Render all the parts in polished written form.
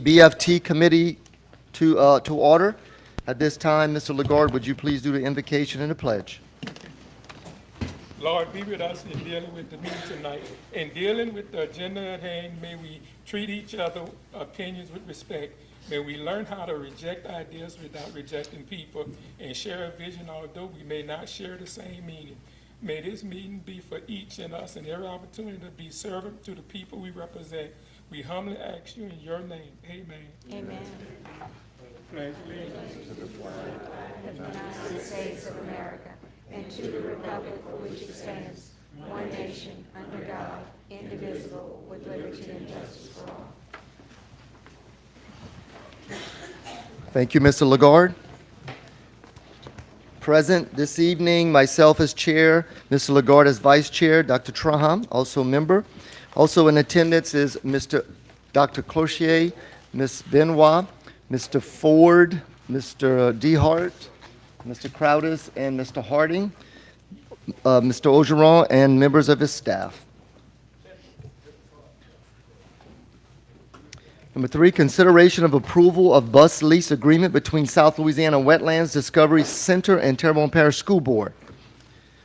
BFT committee to order. At this time, Mr. Lagarde, would you please do the invocation and the pledge? Lord, be with us in dealing with the meeting tonight. In dealing with the agenda at hand, may we treat each other opinions with respect. May we learn how to reject ideas without rejecting people and share a vision although we may not share the same meaning. May this meeting be for each and us and every opportunity to be servant to the people we represent. We humbly ask you in your name. Amen. Amen. Pledge allegiance to the flag Of the United States of America and to the republic for which it stands, one nation, under God, indivisible, with liberty and justice for all. Thank you, Mr. Lagarde. Present this evening, myself as chair, Mr. Lagarde as vice chair, Dr. Traham, also member. Also in attendance is Dr. Cloutier, Ms. Benoit, Mr. Ford, Mr. DeHart, Mr. Crowdis, and Mr. Harding, Mr. Ogeron, and members of his staff. Number 3, consideration of approval of bus lease agreement between South Louisiana Wetlands Discovery Center and Terrebonne Parish School Board.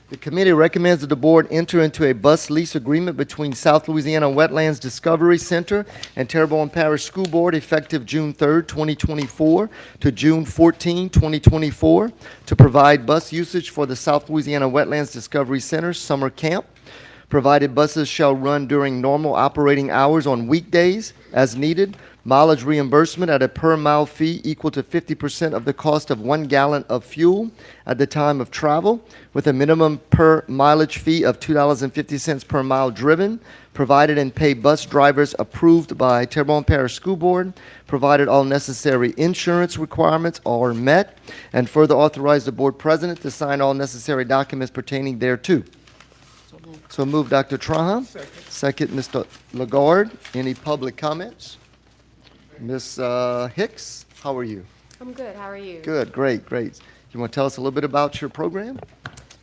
The committee recommends that the board enter into a bus lease agreement between South Louisiana Wetlands Discovery Center and Terrebonne Parish School Board effective June 3rd, 2024 to June 14, 2024 to provide bus usage for the South Louisiana Wetlands Discovery Center summer camp. Provided buses shall run during normal operating hours on weekdays as needed. Mileage reimbursement at a per mile fee equal to 50% of the cost of 1 gallon of fuel at the time of travel, with a minimum per mileage fee of $2.50 per mile driven, provided and pay bus drivers approved by Terrebonne Parish School Board, provided all necessary insurance requirements are met, and further authorize the board president to sign all necessary documents pertaining thereto. So move, Dr. Traham. Second, Mr. Lagarde. Any public comments? Ms. Hicks, how are you? I'm good. How are you? Good, great, great. You want to tell us a little bit about your program?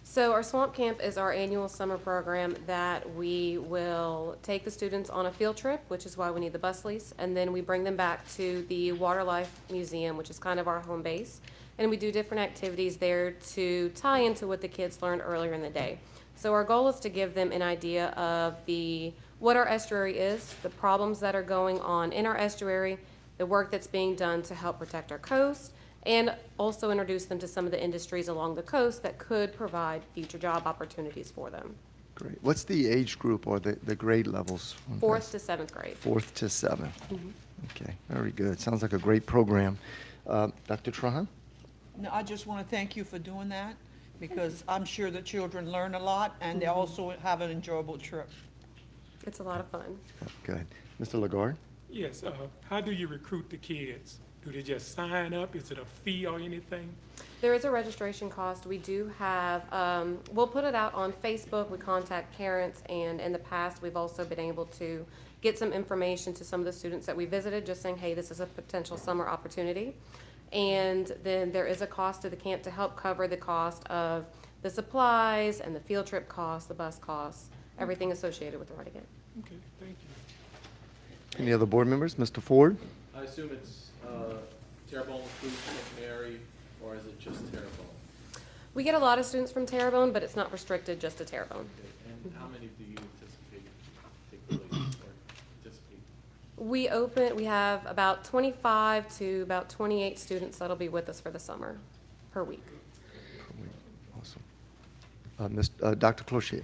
So our swamp camp is our annual summer program that we will take the students on a field trip, which is why we need the bus lease, and then we bring them back to the Waterlife Museum, which is kind of our home base, and we do different activities there to tie into what the kids learned earlier in the day. So our goal is to give them an idea of what our estuary is, the problems that are going on in our estuary, the work that's being done to help protect our coast, and also introduce them to some of the industries along the coast that could provide future job opportunities for them. Great. What's the age group or the grade levels? 4th to 7th grade. 4th to 7th. Okay, very good. Sounds like a great program. Dr. Traham? No, I just want to thank you for doing that, because I'm sure the children learn a lot, and they also have an enjoyable trip. It's a lot of fun. Good. Mr. Lagarde? Yes, how do you recruit the kids? Do they just sign up? Is it a fee or anything? There is a registration cost. We do have, we'll put it out on Facebook. We contact parents, and in the past, we've also been able to get some information to some of the students that we visited, just saying, hey, this is a potential summer opportunity. And then there is a cost to the camp to help cover the cost of the supplies and the field trip costs, the bus costs, everything associated with running it. Okay, thank you. Any other board members? Mr. Ford? I assume it's Terrebonne, Fruit, Mary, or is it just Terrebonne? We get a lot of students from Terrebonne, but it's not restricted just to Terrebonne. Okay. And how many do you anticipate take place or anticipate? We have about 25 to about 28 students that'll be with us for the summer per week. Awesome. Dr. Cloutier?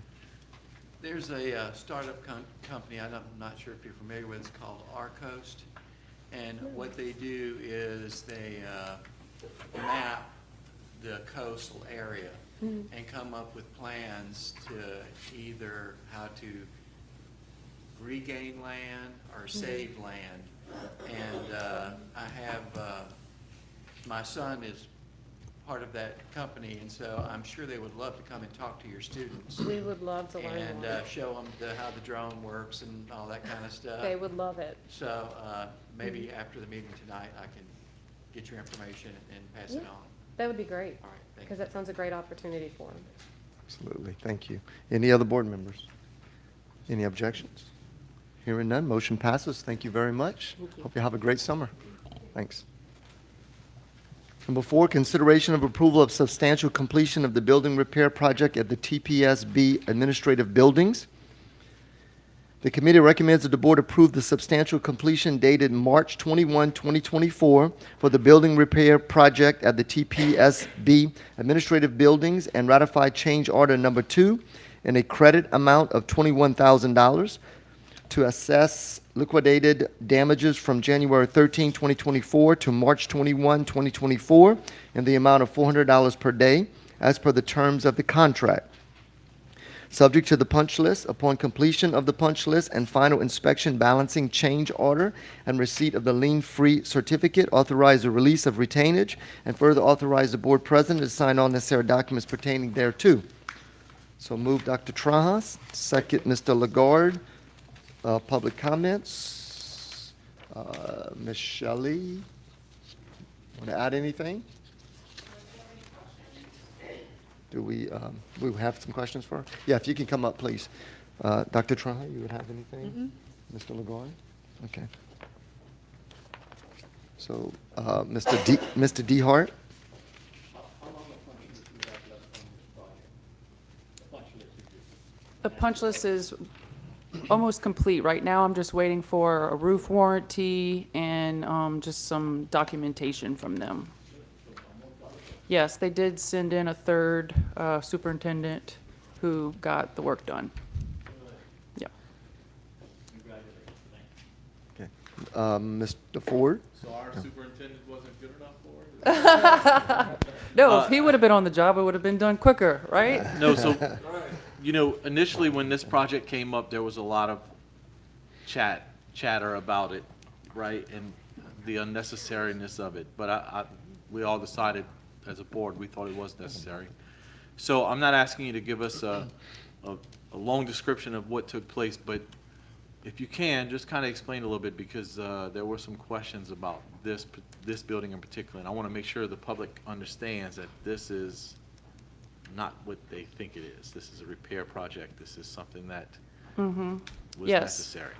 There's a startup company, I'm not sure if you're familiar with, it's called Arcoast. And what they do is they map the coastal area and come up with plans to either how to regain land or save land. And I have, my son is part of that company, and so I'm sure they would love to come and talk to your students. We would love to learn And more. show them how the drone works and all that kind of stuff. They would love it. So maybe after the meeting tonight, I can get your information and pass it Yeah. on. That would be great, All right, thank because you. that sounds a great opportunity for them. Absolutely. Thank you. Any other board members? Any objections? Hearing none, motion passes. Thank you very much. Hope you have a great summer. Thanks. Number 4, consideration of approval of substantial completion of the building repair project at the TPSB administrative buildings. The committee recommends that the board approve the substantial completion dated March 21, 2024 for the building repair project at the TPSB administrative buildings and ratify change order number 2 in a credit amount of $21,000 to assess liquidated damages from January 13, 2024 to March 21, 2024 in the amount of $400 per day as per the terms of the contract. Subject to the punch list, upon completion of the punch list and final inspection, balancing change order, and receipt of the lien-free certificate, authorize the release of retainage, and further authorize the board president to sign all necessary documents pertaining thereto. So move Dr. Trajas, second Mr. Lagarde. Public comments. Ms. Shelley, want to add anything? Do we have some questions for her? Yeah, if you can come up, please. Dr. Traha, you would have anything? Mr. Lagarde? Okay. So, Mr. DeHart? The punch list is almost complete. Right now, I'm just waiting for a roof warranty and just some documentation from them. Yes, they did send in a third superintendent who got the work done. Yeah. Okay. Mr. Ford? So our superintendent wasn't good enough for it? No, if he would have been on the job, it would have been done quicker, right? No, so, initially when this project came up, there was a lot of chatter about it, right? And the unnecessariness of it. But we all decided as a board, we thought it was necessary. So I'm not asking you to give us a long description of what took place, but if you can, just kind of explain a little bit, because there were some questions about this building in particular, and I want to make sure the public understands that this is not what they think it is. This is a repair project. This is something that was Yes. necessary.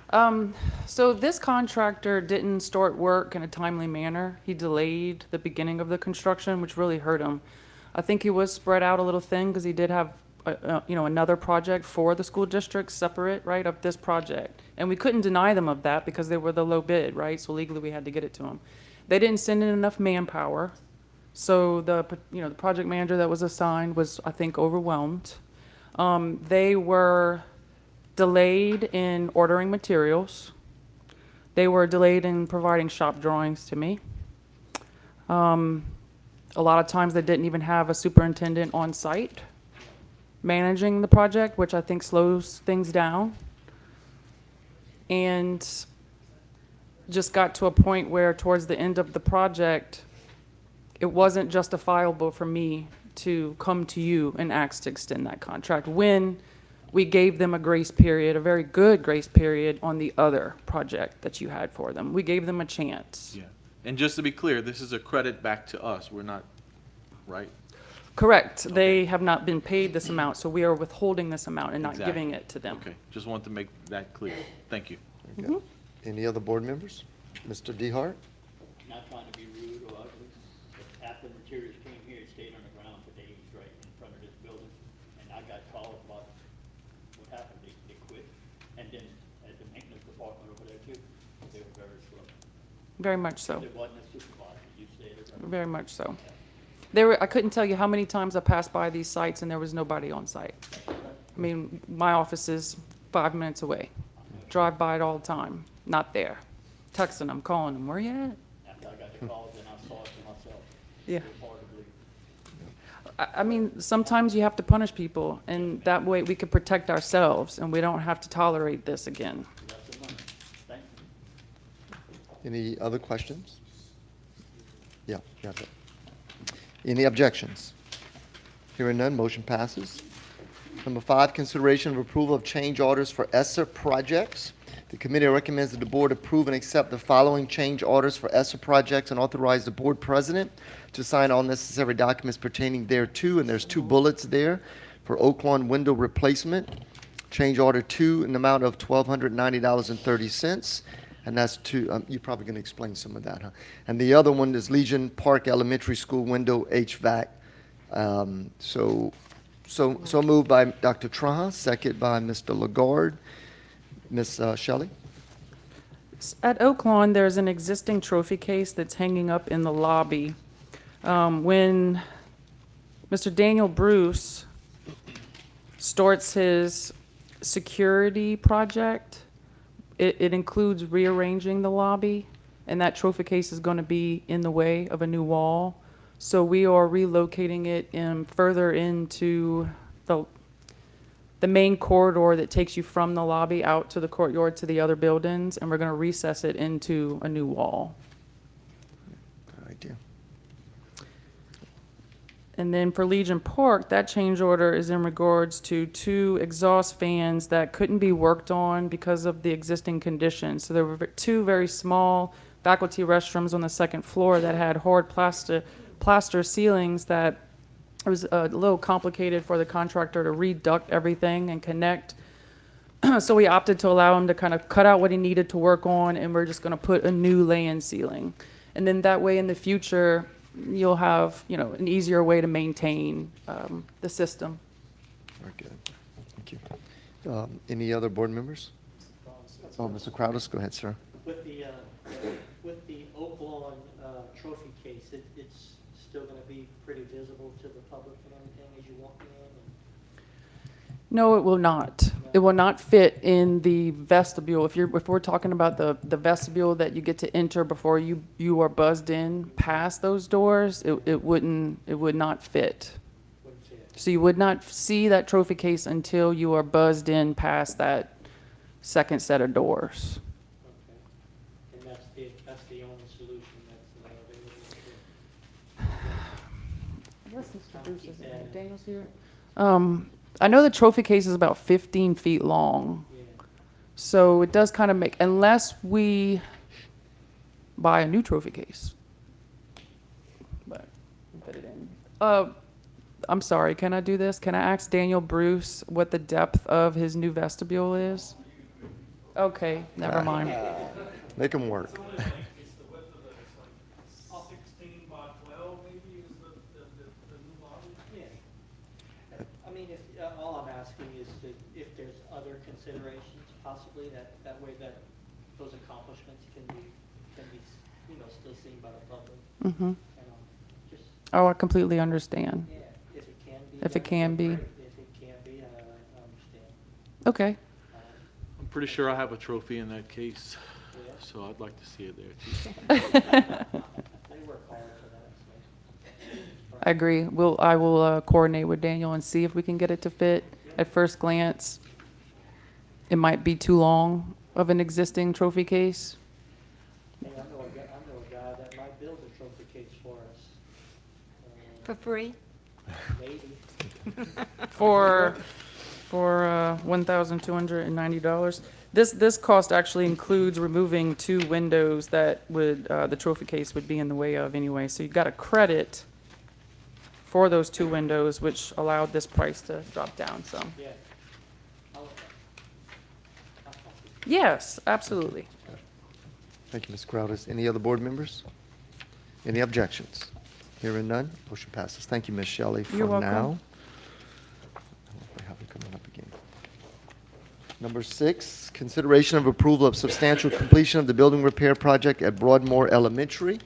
So this contractor didn't start work in a timely manner. He delayed the beginning of the construction, which really hurt him. I think he was spread out a little thin because he did have, another project for the school district separate, right, of this project. And we couldn't deny them of that because they were the low bid, right? So legally we had to get it to them. They didn't send in enough manpower. So the project manager that was assigned was, I think, overwhelmed. They were delayed in ordering materials. They were delayed in providing shop drawings to me. A lot of times they didn't even have a superintendent on site managing the project, which I think slows things down. And just got to a point where towards the end of the project, it wasn't justifiable for me to come to you and ask to extend that contract when we gave them a grace period, a very good grace period on the other project that you had for them. We gave them a chance. Yeah. And just to be clear, this is a credit back to us. We're not, right? Correct. They have not been paid this amount, so we are withholding this amount and not Exactly. giving it to them. Okay, just want to make that clear. Thank you. Okay. Any other board members? Mr. DeHart? Not trying to be rude or ugly, but after the materials came here, it stayed on the ground for days right in front of this building. And I got calls about what happened, they quit. And then at the maintenance department over there too, they were very slow. Very much so. There wasn't a supervisor, you said it right. Very much so. I couldn't tell you how many times I passed by these sites and there was nobody on site. I mean, my office is 5 minutes away. Drive by it all the time. Not there. Texting them, calling them, where you at? After I got the calls, then I saw it for myself. Yeah. It was hard to believe. I mean, sometimes you have to punish people, and that way we can protect ourselves, and we don't have to tolerate this again. That's the money. Thank you. Any other questions? Yeah, got it. Any objections? Hearing none, motion passes. Number 5, consideration of approval of change orders for ESSER projects. The committee recommends that the board approve and accept the following change orders for ESSER projects and authorize the board president to sign all necessary documents pertaining thereto, and there's 2 bullets there for Oak Lawn window replacement Change order 2 in the amount of $1,290.30. And that's to, you're probably going to explain some of that, huh? And the other one is Legion Park Elementary School window HVAC. So moved by Dr. Traha, second by Mr. Lagarde. Ms. Shelley? At Oak Lawn, there's an existing trophy case that's hanging up in the lobby. When Mr. Daniel Bruce starts his security project, it includes rearranging the lobby, and that trophy case is going to be in the way of a new wall. So we are relocating it further into the main corridor that takes you from the lobby out to the courtyard to the other buildings, and we're going to recess it into a new wall. Good idea. And then for Legion Park, that change order is in regards to 2 exhaust fans that couldn't be worked on because of the existing conditions. So there were 2 very small faculty restrooms on the second floor that had hard plaster ceilings that it was a little complicated for the contractor to reduct everything and connect. So we opted to allow him to kind of cut out what he needed to work on, and we're just going to put a new lay-in ceiling. And then that way in the future, you'll have, an easier way to maintain the system. Very good. Thank you. Any other board members? Oh, Mr. Crowdis, go ahead, sir. With the Oak Lawn trophy case, it's still gonna be pretty visible to the public and everything as you walk in? No, it will not. It will not fit in the vestibule. If we're talking about the vestibule that you get to enter before you are buzzed in past those doors, it would not fit. Wouldn't see it. So you would not see that trophy case until you are buzzed in past that second set of doors. Okay. And that's the only solution that's available to. Unless Mr. Bruce is Daniel's here. I know the trophy case is about 15 feet long. Yeah. So it does kind of make, unless we buy a new trophy case. But we put it in. I'm sorry, can I do this? Can I ask Daniel Bruce what the depth of his new vestibule is? Okay, never mind. Make them work. It's the width of it, it's like 16 by 12 maybe is the new lobby? Yeah. I mean, all I'm asking is if there's other considerations possibly that way that those accomplishments can be, still seen by the public. Mm-hmm. Just, Oh, I completely understand. yeah, if it can be. If it can be. If it can be, I understand. Okay. I'm pretty sure I have a trophy in that case, Yeah. so I'd like to see it there too. They work hard for that, so. I agree. I will coordinate with Daniel and see if we can get it to fit. At first glance, it might be too long of an existing trophy case. Hey, I know a guy that might build a trophy case for us. For free? Maybe. For $1,290. This cost actually includes removing 2 windows that would the trophy case would be in the way of anyway. So you got a credit for those 2 windows, which allowed this price to drop down some. Yeah. I'll talk to you. Yes, absolutely. Thank you, Ms. Crowdis. Any other board members? Any objections? Hearing none, motion passes. Thank you, Ms. Shelley, for You're welcome. now. I don't know if I have it coming up again. Number 6, consideration of approval of substantial completion of the building repair project at Broadmoor Elementary.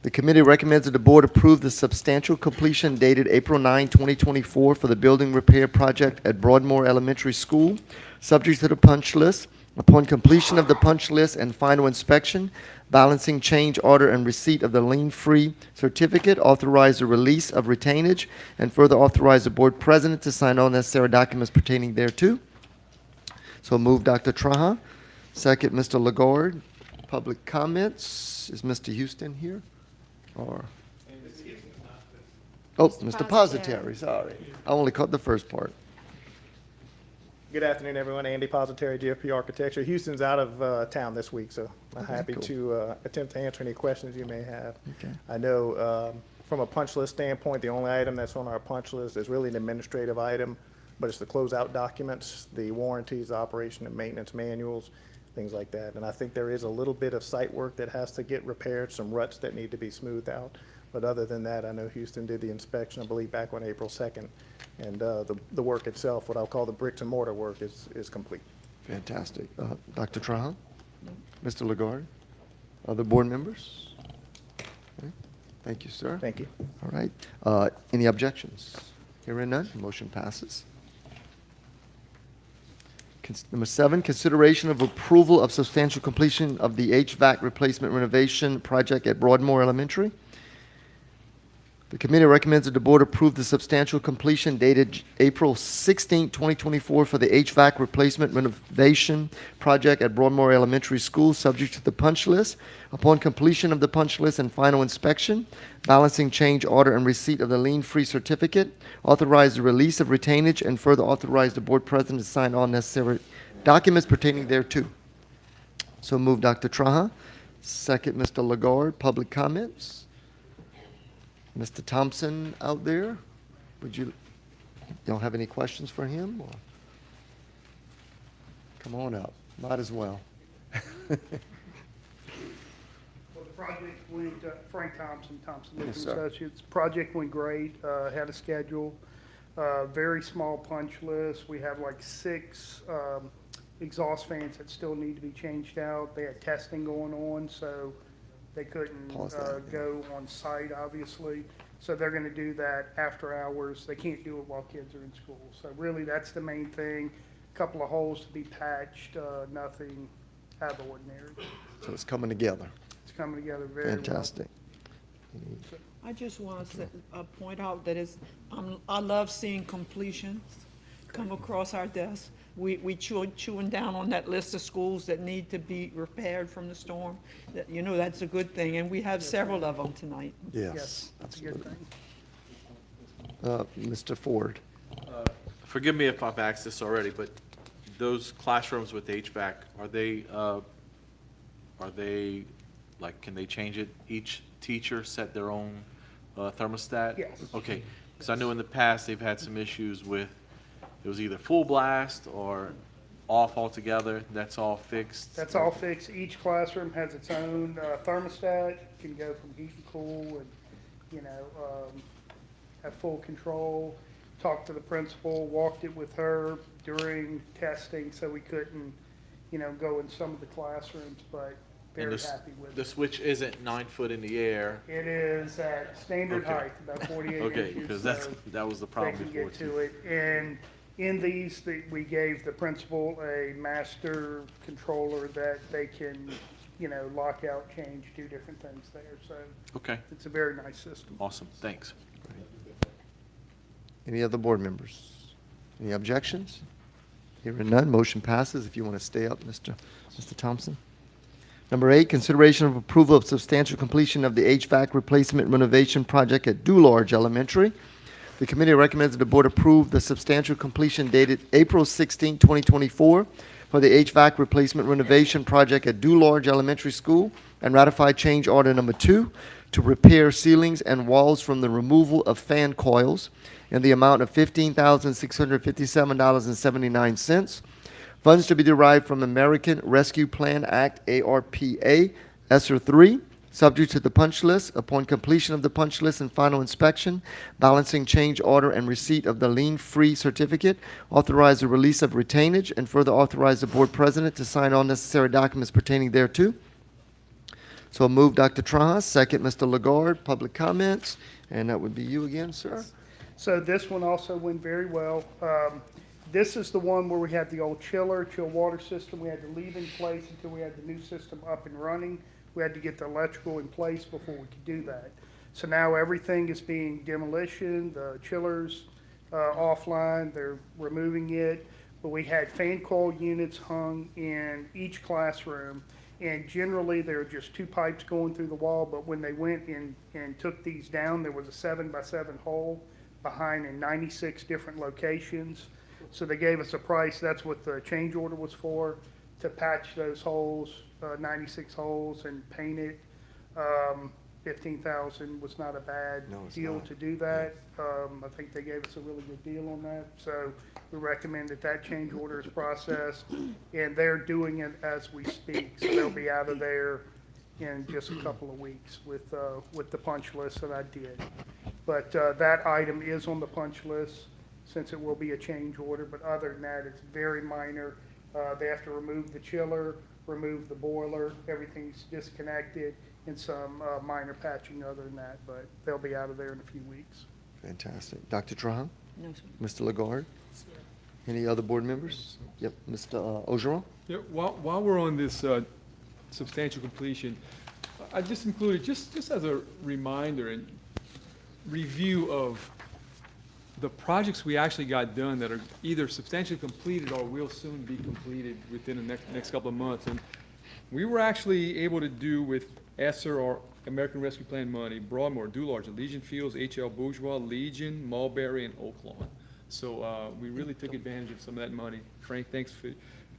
The committee recommends that the board approve the substantial completion dated April 9, 2024 for the building repair project at Broadmoor Elementary School, subject to the punch list. Upon completion of the punch list and final inspection, balancing change order and receipt of the lien-free certificate, authorize the release of retainage, and further authorize the board president to sign all necessary documents pertaining thereto. So move, Dr. Traha. Second, Mr. Lagarde. Public comments. Is Mr. Houston here? Or? Oh, Mr. Positeri, sorry. I only caught the first part. Good afternoon, everyone. Andy Positeri, GFP Architecture. Houston's out of town this week, so I'm happy cool. to attempt to answer any questions you may have. Okay. I know from a punch list standpoint, the only item that's on our punch list is really an administrative item. but it's the closeout documents, the warranties, operation and maintenance manuals, things like that. And I think there is a little bit of site work that has to get repaired, some ruts that need to be smoothed out. But other than that, I know Houston did the inspection, I believe, back on April 2nd. And the work itself, what I'll call the bricks and mortar work, is complete. Fantastic. Dr. Trahan? Mr. Lagarde? Other board members? Okay. Thank you, sir. Thank you. All right. Any objections? Hearing none, motion passes. Number 7, consideration of approval of substantial completion of the HVAC replacement renovation project at Broadmoor Elementary. The committee recommends that the board approve the substantial completion dated April 16, 2024 for the HVAC replacement renovation project at Broadmoor Elementary School, subject to the punch list. Upon completion of the punch list and final inspection, balancing change order and receipt of the lien-free certificate, authorize the release of retainage, and further authorize the board president to sign all necessary documents pertaining thereto. So move, Dr. Trahan. Second, Mr. Lagarde. Public comments? Mr. Thompson out there, y'all have any questions for him? Or? Come on up, might as well. Well, the project went, Frank Thompson, Thompson Yes, Living sir. Associates. Project went great, had a schedule, very small punch list. We have like 6 exhaust fans that still need to be changed out. They had testing going on, so they couldn't Pause that, yeah. go on site, obviously. So they're gonna do that after hours. They can't do it while kids are in school. So really, that's the main thing. Couple of holes to be patched, nothing out of the ordinary. So it's coming together. It's coming together very well. Fantastic. I just want to point out that I love seeing completions come across our desk. We chewing down on that list of schools that need to be repaired from the storm. That, that's a good thing, and we have several of them tonight. Yes, That's a good absolutely. thing. Mr. Ford. Forgive me if I've asked this already, but those classrooms with HVAC, are they, like, can they change it? Each teacher set their own thermostat? Yes. Okay, because I know in the past, they've had some issues with, it was either full blast or off altogether. That's all fixed? That's all fixed. Each classroom has its own thermostat, can go from heat and cool and, have full control. Talked to the principal, walked it with her during testing, so we couldn't, go in some of the classrooms, but And very the happy with The it. switch isn't 9 foot in the air? It is at standard Okay. height, about 48 inches. Okay, because that was the They problem can before get too. to it. And in these, we gave the principal a master controller that they can, lock out, change, do different things there. So Okay, it's a very nice system. awesome, thanks. Any other board members? Any objections? Hearing none, motion passes. If you want to stay up, Mr. Thompson. Number 8, consideration of approval of substantial completion of the HVAC replacement renovation project at Dularge Elementary. The committee recommends that the board approve the substantial completion dated April 16, 2024 for the HVAC replacement renovation project at Dularge Elementary School and ratify change order number 2 to repair ceilings and walls from the removal of fan coils in the amount of $15,657.79. Funds to be derived from American Rescue Plan Act, ARPA, ESSER 3, subject to the punch list. Upon completion of the punch list and final inspection, balancing change order and receipt of the lien-free certificate, authorize the release of retainage, and further authorize the board president to sign all necessary documents pertaining thereto. So move, Dr. Trahan. Second, Mr. Lagarde. Public comments, and that would be you again, sir. So this one also went very well. This is the one where we had the old chill water system. We had to leave in place until we had the new system up and running. We had to get the electrical in place before we could do that. So now everything is being demolition, the chillers offline, they're removing it. But we had fan coil units hung in each classroom. And generally, there are just 2 pipes going through the wall, but when they went in and took these down, there was a 7x7 hole behind in 96 different locations. So they gave us a price, that's what the change order was for, to patch those holes, 96 holes, and paint it. 15,000 was not a bad No, it's deal not. to do that. I think they gave us a really good deal on that. So we recommend that that change order is processed, and they're doing it as we speak. So they'll be out of there in just a couple of weeks with the punch list that I did. But that item is on the punch list since it will be a change order. But other than that, it's very minor. They have to remove the chiller, remove the boiler, everything's disconnected, and some minor patching other than that, but they'll be out of there in a few weeks. Fantastic. Dr. Trahan? No, sir. Mr. Lagarde? Any other board members? Yep, Mr. Ogeron? Yeah, while we're on this substantial completion, I just included, just as a reminder and review of the projects we actually got done that are either substantially completed or will soon be completed within the next couple of months. And we were actually able to do with ESSER or American Rescue Plan money, Broadmoor, Dularge, Legion Fields, HL Bourgeois, Legion, Mulberry, and Oaklawn. So we really took advantage of some of that money. Frank, thanks for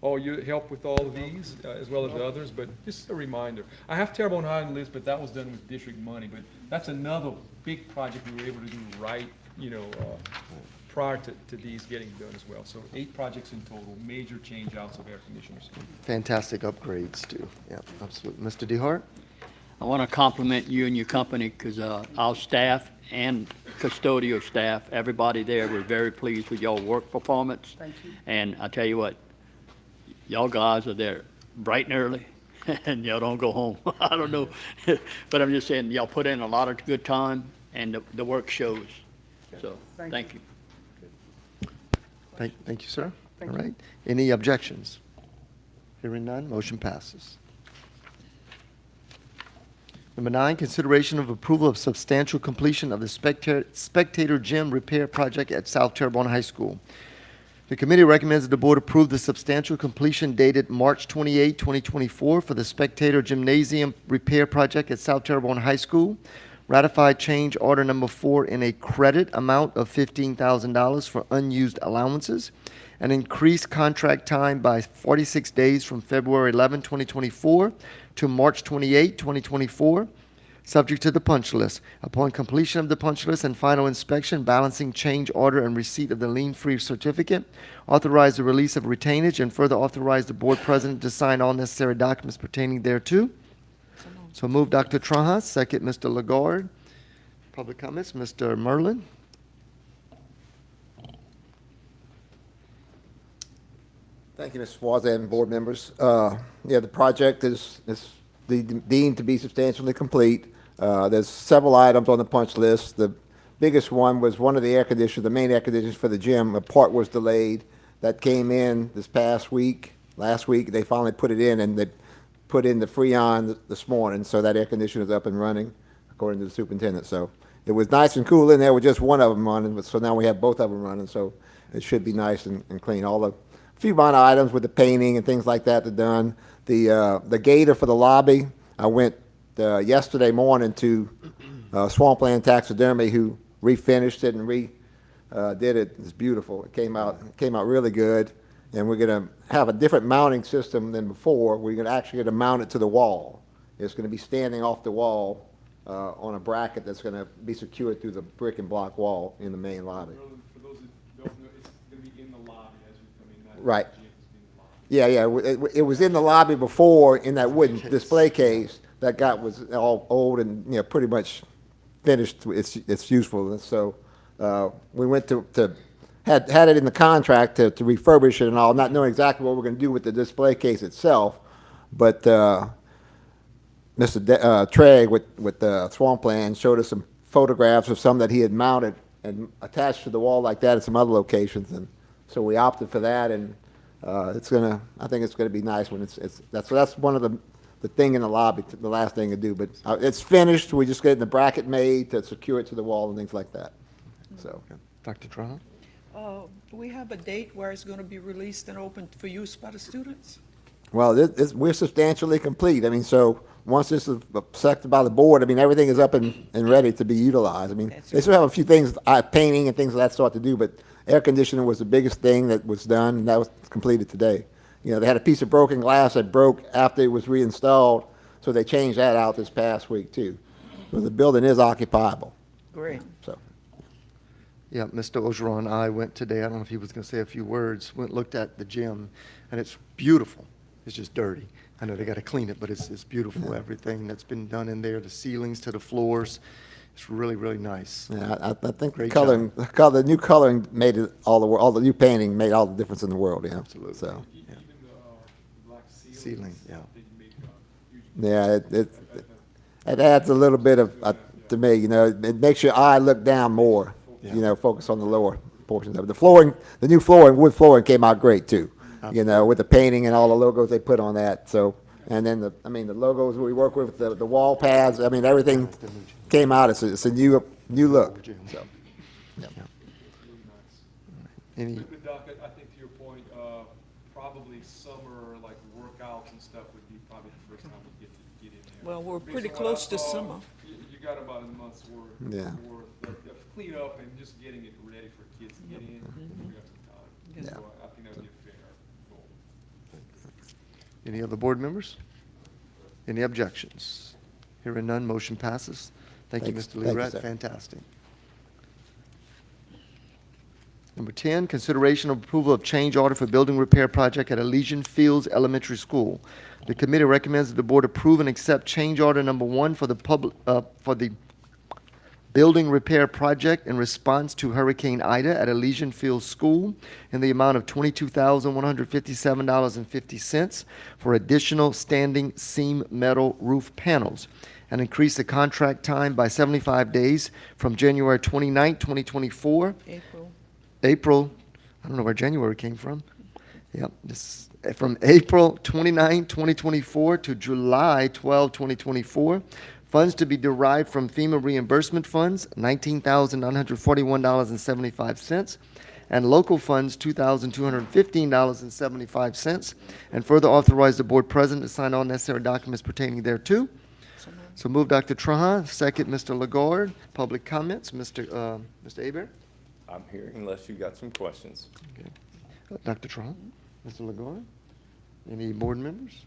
all your help with all of these, as well as the others, but just a reminder. I have Terrebonne High on the list, but that was done with district money, but that's another big project we were able to do right, prior to these getting done as well. So 8 projects in total, major change outs of air conditioners. Fantastic upgrades too. Yeah, absolutely. Mr. DeHart? I want to compliment you and your company because our staff and custodial staff, everybody there, we're very pleased with your work performance. Thank you. And I tell you what, y'all guys are there bright and early and y'all don't go home. I don't know. But I'm just saying, y'all put in a lot of good time and the work shows. So, thank you. Thank you, sir. Thank All you. right. Any objections? Hearing none, motion passes. Number 9, consideration of approval of substantial completion of the spectator gym repair project at South Terrebonne High School. The committee recommends that the board approve the substantial completion dated March 28, 2024 for the spectator gymnasium repair project at South Terrebonne High School. Ratify change order number 4 in a credit amount of $15,000 for unused allowances, and increase contract time by 46 days from February 11, 2024 to March 28, 2024, subject to the punch list. Upon completion of the punch list and final inspection, balancing change order and receipt of the lien-free certificate, authorize the release of retainage, and further authorize the board president to sign all necessary documents pertaining thereto. So move Dr. Trahan, second Mr. Lagarde. Public comments, Mr. Merlin. Thank you, Mr. Swanzan and board members. Yeah, the project is deemed to be substantially complete. There's several items on the punch list. The biggest one was one of the air conditioners, the main air conditioners for the gym. A part was delayed. That came in this past week. Last week, they finally put it in, and they put in the Freon this morning, so that air conditioner is up and running, according to the superintendent. So it was nice and cool in there with just one of them running, but so now we have both of them running, so it should be nice and clean. All the few minor items with the painting and things like that are done. The gator for the lobby, I went yesterday morning to Swampland Taxidermy, who refinished it and did it. It's beautiful. It came out really good. And we're going to have a different mounting system than before. We're actually going to mount it to the wall. It's going to be standing off the wall on a bracket that's going to be secured through the brick and block wall in the main lobby. For those that don't know, it's going to be in the lobby as we come in. not Right. in the gym, it's in the lobby. Yeah. It was in the lobby before in that wooden display case that was all old and pretty much finished its usefulness. So we went to had it in the contract to refurbish it and all, not knowing exactly what we're going to do with the display case itself. But Mr. Trey with the Swampland showed us some photographs of some that he had mounted and attached to the wall like that at some other locations, and so we opted for that. And I think it's gonna be nice when that's one of the thing in the lobby, the last thing to do. But it's finished. We just getting the bracket made to secure it to the wall and things like that. So. Dr. Trahan? Do we have a date where it's going to be released and open for use by the students? Well, we're substantially complete. I mean, so once this is accepted by the board, I mean, everything is up and ready to be utilized. I mean, they still have a few things, painting and things of that sort to do, but air conditioning was the biggest thing that was done, and that was completed today. They had a piece of broken glass that broke after it was reinstalled, so they changed that out this past week, too. So the building is occupiable, Great. so. Yeah, Mr. Ogeron and I went today, I don't know if he was gonna say a few words, looked at the gym, and it's beautiful. It's just dirty. I know they gotta clean it, but it's beautiful, everything that's been done in there, the ceilings to the floors. It's really, really nice. Yeah, I think the Great coloring, the new coloring made it all the new painting made all the difference in the world, yeah. Absolutely. So, Even the black Ceiling, yeah. they make huge. yeah, it adds a little bit of, to me, you know, it makes your eye look down more, you know, focus on the lower portions of it. The flooring, the new flooring, wood flooring came out great too, you know, with the painting and all the logos they put on that, so. And then the logos we work with, the wall pads, everything came out, it's a new look, so. Any, But Doc, I think to your point, probably summer, like workouts and stuff would be probably the first time we get in there. Well, we're Based pretty on what I close to saw, summer. You got about a month's worth. Yeah. Of clean up and just getting it ready for kids to get in. We got some time. Yeah. So I think that would be a fair goal. any other board members? Any objections? Hearing none, motion passes. Thank you, Thanks. Mr. Thank you, Lerat, sir. fantastic. Number 10, consideration of approval of change order for building repair project at Elysian Fields Elementary School. The committee recommends that the board approve and accept change order number 1 for the building repair project in response to Hurricane Ida at Elysian Fields School in the amount of $22,157.50 for additional standing seam metal roof panels, and increase the contract time by 75 days from January 29, 2024, April, I don't know where January came from. Yep, this is from April 29, 2024 to July 12, 2024. Funds to be derived from FEMA reimbursement funds, $19,941.75, and local funds, $2,215.75, and further authorize the board president to sign all necessary documents pertaining thereto. So move Dr. Trahan, second Mr. Lagarde. Public comments, Mr. Hebert. I'm here unless you got some questions. Okay. Dr. Trahan, Mr. Lagarde, any board members?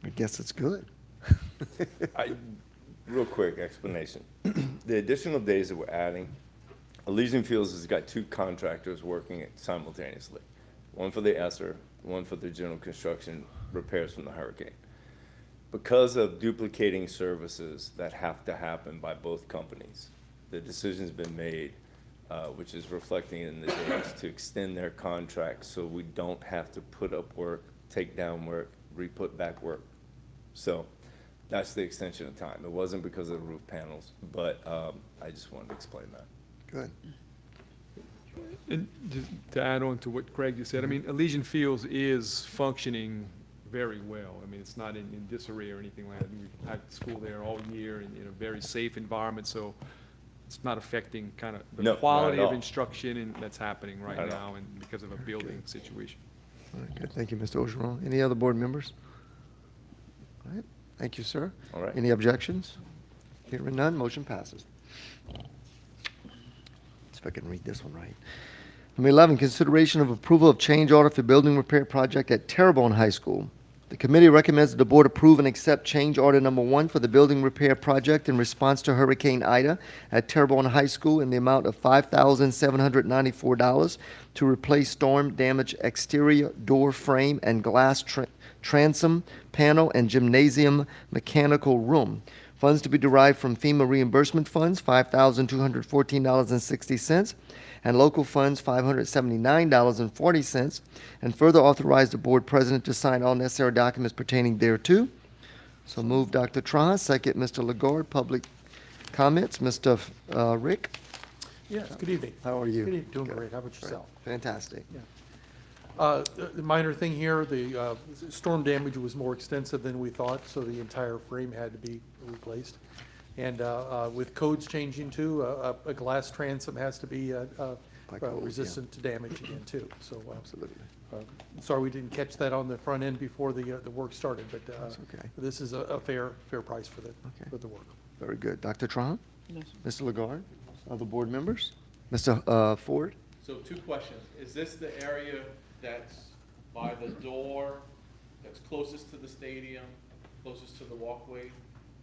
I guess it's good. Real quick explanation. The additional days that we're adding, Elysian Fields has got 2 contractors working it simultaneously. One for the ESSER, one for the general construction repairs from the hurricane. Because of duplicating services that have to happen by both companies, the decision's been made, which is reflecting in the days, to extend their contracts so we don't have to put up work, take down work, re-put back work. So that's the extension of time. It wasn't because of the roof panels, but I just wanted to explain that. Good. And just to add on to what Craig just said, I mean, Elysian Fields is functioning very well. I mean, it's not in disarray or anything like that. We've had school there all year in a very safe environment, so it's not affecting kind of No, the not quality at of all. instruction and that's happening right Not at now and because of a building situation. All right, good. Thank you, Mr. Ogeron. Any other board members? All right, thank you, sir. All right. Any objections? Hearing none, motion passes. See if I can read this one right. Number 11, consideration of approval of change order for building repair project at Terrebonne High School. The committee recommends that the board approve and accept change order number 1 for the building repair project in response to Hurricane Ida at Terrebonne High School in the amount of $5,794 to replace storm-damaged exterior door frame and glass transom, panel, and gymnasium mechanical room. Funds to be derived from FEMA reimbursement funds, $5,214.60, and local funds, $579.40, and further authorize the board president to sign all necessary documents pertaining thereto. So move Dr. Tron, second Mr. Lagarde. Public comments, Mr. Rick? Yes, good evening. How are you? Good evening, doing Good. great. How about yourself? Fantastic. The minor thing here, the storm damage was more extensive than we thought, so the entire frame had to be replaced. And with codes changing too, a glass transom has to be resistant to damage again too. So Absolutely. sorry we didn't catch that on the front end before the work started, but That's okay. this is a fair price for the work. Very good. Dr. Tron? Yes. Mr. Lagarde? Other board members? Mr. Ford? So 2 questions. Is this the area that's by the door, that's closest to the stadium, closest to the walkway,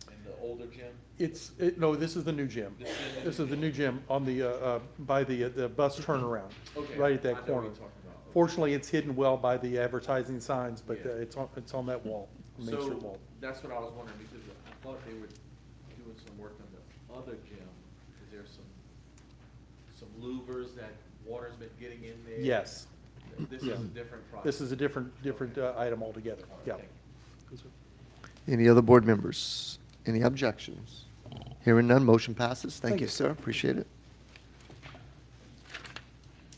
and older gym? No, this is the new gym. This is the new gym on the, by the bus turnaround, Okay, right at I know that what corner. you're talking about. Fortunately, it's hidden well by the advertising signs, but Yeah. it's on that wall, Main Street So, wall. that's what I was wondering, because I thought they were doing some work on the other gym. Is there some louvers that water's been getting in there? Yes. This Yeah. is a different project. This is a different item altogether, yeah. Thank Any other board members? Any objections? Hearing none, motion passes. Thank Thank you, you. sir. Appreciate it.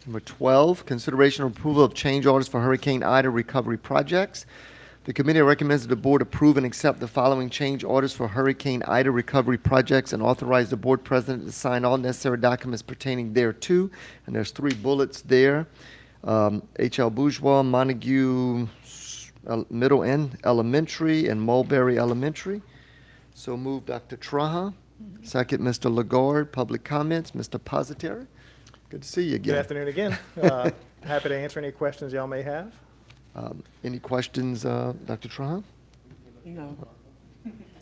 Number 12, consideration of approval of change orders for Hurricane Ida recovery projects. The committee recommends that the board approve and accept the following change orders for Hurricane Ida recovery projects and authorize the board president to sign all necessary documents pertaining thereto. And there's 3 bullets there. H.L. Bourgeois, Montague Middle and Elementary, and Mulberry Elementary. So move, Dr. Traha. Second, Mr. Lagarde. Public comments, Mr. Positeri. Good to see you Good again. afternoon again. Happy to answer any questions y'all may have. Any questions, Dr. Traha? No.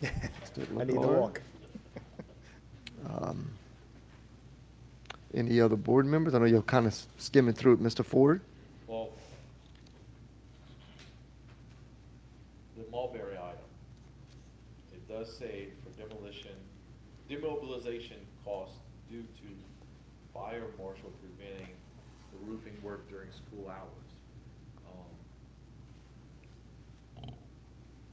I need to walk. Any other board members? I know you're kind of skimming through it, Mr. Ford. Well, the Mulberry item, it does say for demobilization costs due to fire marshal preventing the roofing work during school hours.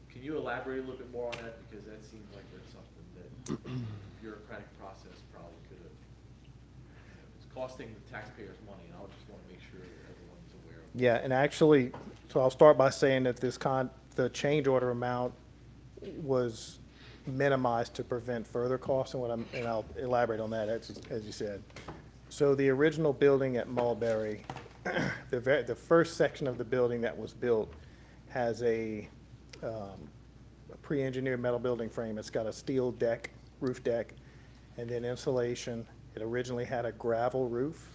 Can you elaborate a little bit more on that? Because that seems like that's something that bureaucratic process probably could have, it's costing the taxpayers money, and I just want to make sure that everyone's aware of it. Yeah, and actually, so I'll start by saying that the change order amount was minimized to prevent further costs, and I'll elaborate on that as you said. So the original building at Mulberry, the first section of the building that was built has a pre-engineered metal building frame. It's got a steel deck, roof deck, and then insulation. It originally had a gravel roof,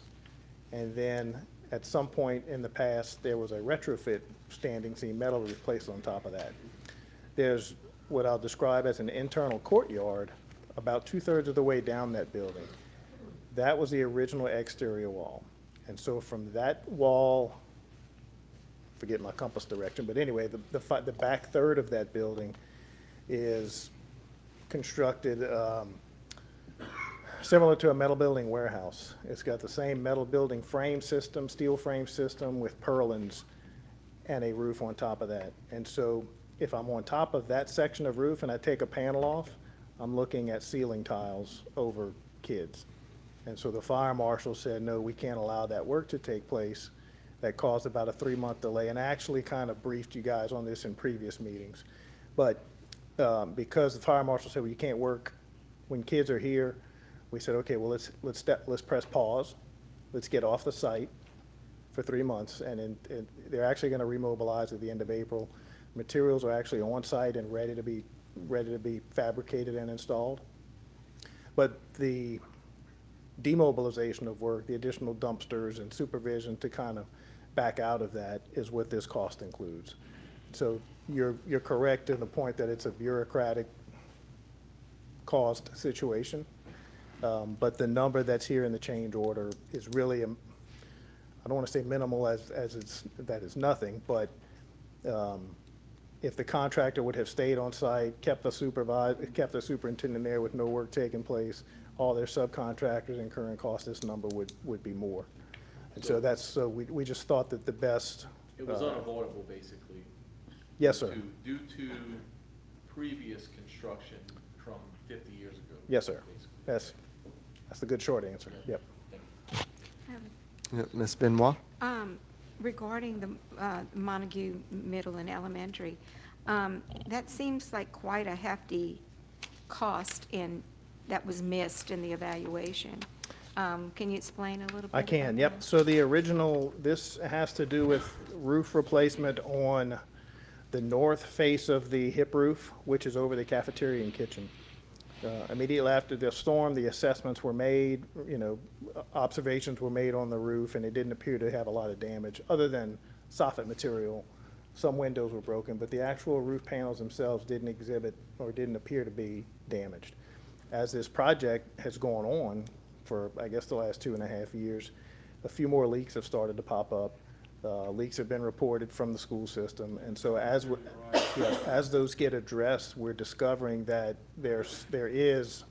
and then at some point in the past, there was a retrofit standing seam metal roof placed on top of that. There's what I'll describe as an internal courtyard about 2/3 of the way down that building. That was the original exterior wall. And so from that wall, forget my compass direction, but anyway, the back third of that building is constructed similar to a metal building warehouse. It's got the same metal building frame system, steel frame system with purlins and a roof on top of that. And so if I'm on top of that section of roof and I take a panel off, I'm looking at ceiling tiles over kids. And so the fire marshal said, no, we can't allow that work to take place. That caused about a 3-month delay, and I actually kind of briefed you guys on this in previous meetings. But because the fire marshal said, well, you can't work when kids are here, we said, okay, well, let's press pause. Let's get off the site for 3 months, and they're actually going to remobilize at the end of April. Materials are actually on site and ready to be fabricated and installed. But the demobilization of work, the additional dumpsters and supervision to kind of back out of that is what this cost includes. So you're correct in the point that it's a bureaucratic cost situation. But the number that's here in the change order is really, I don't want to say minimal that is nothing, but if the contractor would have stayed on site, kept the superintendent there with no work taking place, all their subcontractors incurring costs, this number would be more. And so we just thought that the best. It was unavoidable, basically. Yes, sir. Due to previous construction from 50 years ago. Yes, sir. basically. That's the good short answer. Yep. Ms. Benoit? Regarding the Montague Middle and Elementary, that seems like quite a hefty cost that was missed in the evaluation. Can you explain a little bit? I can, about yep. that? So the original, this has to do with roof replacement on the north face of the hip roof, which is over the cafeteria and kitchen. Immediately after the storm, the assessments were made, observations were made on the roof, and it didn't appear to have a lot of damage, other than soffit material. Some windows were broken, but the actual roof panels themselves didn't exhibit or didn't appear to be damaged. As this project has gone on for, I guess, the last 2.5 years, a few more leaks have started to pop up. Leaks have been reported from the school system, and so as those get addressed, we're discovering that there is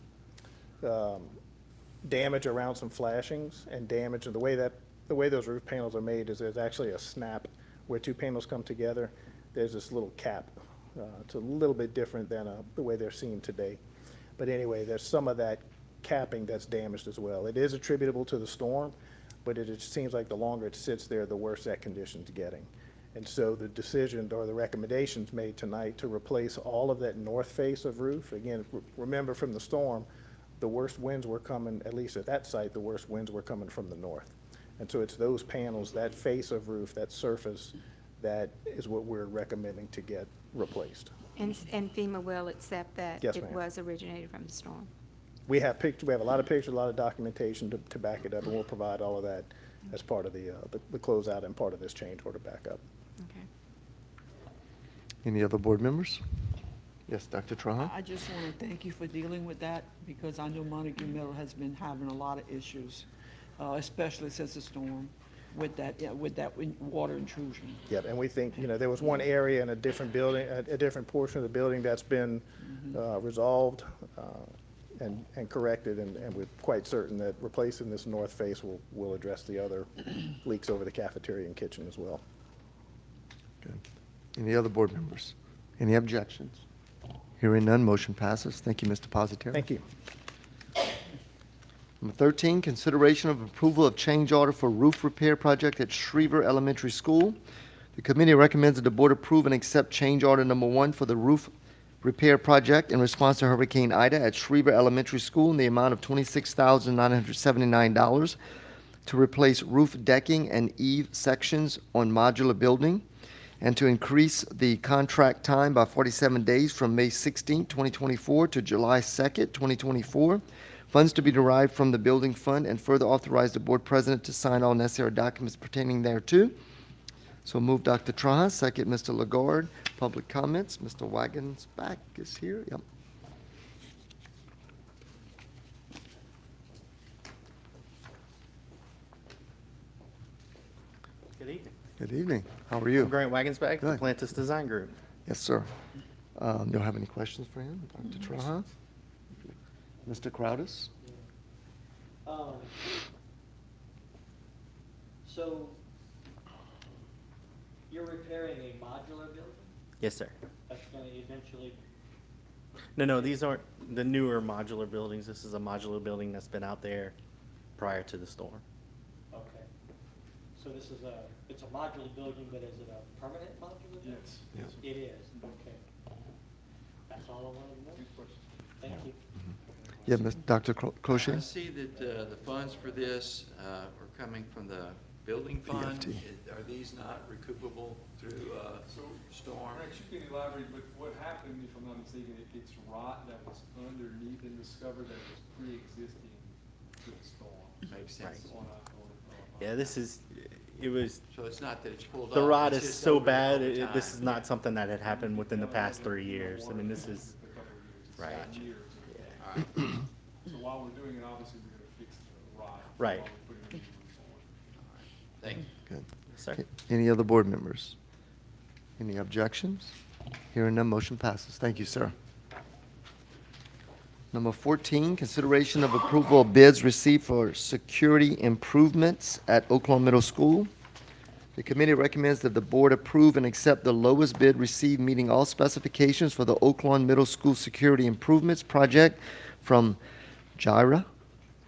damage around some flashings and damage, and the way those roof panels are made is there's actually a snap where two panels come together. There's this little cap. It's a little bit different than the way they're seen today. But anyway, there's some of that capping that's damaged as well. It is attributable to the storm, but it just seems like the longer it sits there, the worse that condition's getting. And so the decision or the recommendations made tonight to replace all of that north face of roof, again, remember from the storm, the worst winds were coming, at least at that site, the worst winds were coming from the north. And so it's those panels, that face of roof, that surface, that is what we're recommending to get replaced. And FEMA will accept that Yes, it ma'am. was originated from the storm. We have pictures, we have a lot of pictures, a lot of documentation to back it up, and we'll provide all of that as part of the closeout and part of this change order backup. Okay. Any other board members? Yes, Dr. Trahan? I just want to thank you for dealing with that, because I know Montague Middle has been having a lot of issues, especially since the storm, with that water intrusion. Yep, and we think, there was one area in a different building, a different portion of the building that's been resolved and corrected, and we're quite certain that replacing this north face will address the other leaks over the cafeteria and kitchen as well. Good. Any other board members? Any objections? Hearing none, motion passes. Thank you, Mr. Positeri. Thank you. Number 13, consideration of approval of change order for roof repair project at Schriever Elementary School. The committee recommends that the board approve and accept change order number 1 for the roof repair project in response to Hurricane Ida at Schriever Elementary School in the amount of $26,979 to replace roof decking and eave sections on modular building, and to increase the contract time by 47 days from May 16, 2024 to July 2nd, 2024. Funds to be derived from the building fund, and further authorize the board president to sign all necessary documents pertaining thereto. So move Dr. Trahan, second Mr. Lagarde. Public comments, Mr. Wagensback is here, yep. Good evening. Good evening, how are you? I'm Grant Wagensback, the Good. Plantis Design Group. Yes, sir. You'll have any questions for him, Dr. Trahan? Mr. Crowdis? So, you're repairing a modular building? Yes, sir. That's gonna eventually, No, these aren't the newer modular buildings. This is a modular building that's been out there prior to the storm. okay. So this is it's a modular building, but is it a permanent modular building? Yes. Yes. It is, okay. That's all I wanted to know. Thank you. Yeah, Dr. Crochet? I see that the funds for this are coming from the building fund. BFT. Are these not recoupable through storm? Rex, you can elaborate, but what happened, if I'm not mistaken, it's rot that was underneath and discovered that it was pre-existing to the storm. Makes sense. Yeah, it was, So it's not that it's pulled off. the rot it's is just so over bad, time. this is not something that had happened within the past 3 years. I mean, this is, right. Years. All right. So while we're doing it, obviously, we're gonna fix the rot. Right. while we're putting a new roof on. Thank you. Good. Sir. Any other board members? Any objections? Hearing none, motion passes. Thank you, sir. Number 14, consideration of approval of bids received for security improvements at Oaklawn Middle School. The committee recommends that the board approve and accept the lowest bid received meeting all specifications for the Oaklawn Middle School Security Improvements Project from Gyra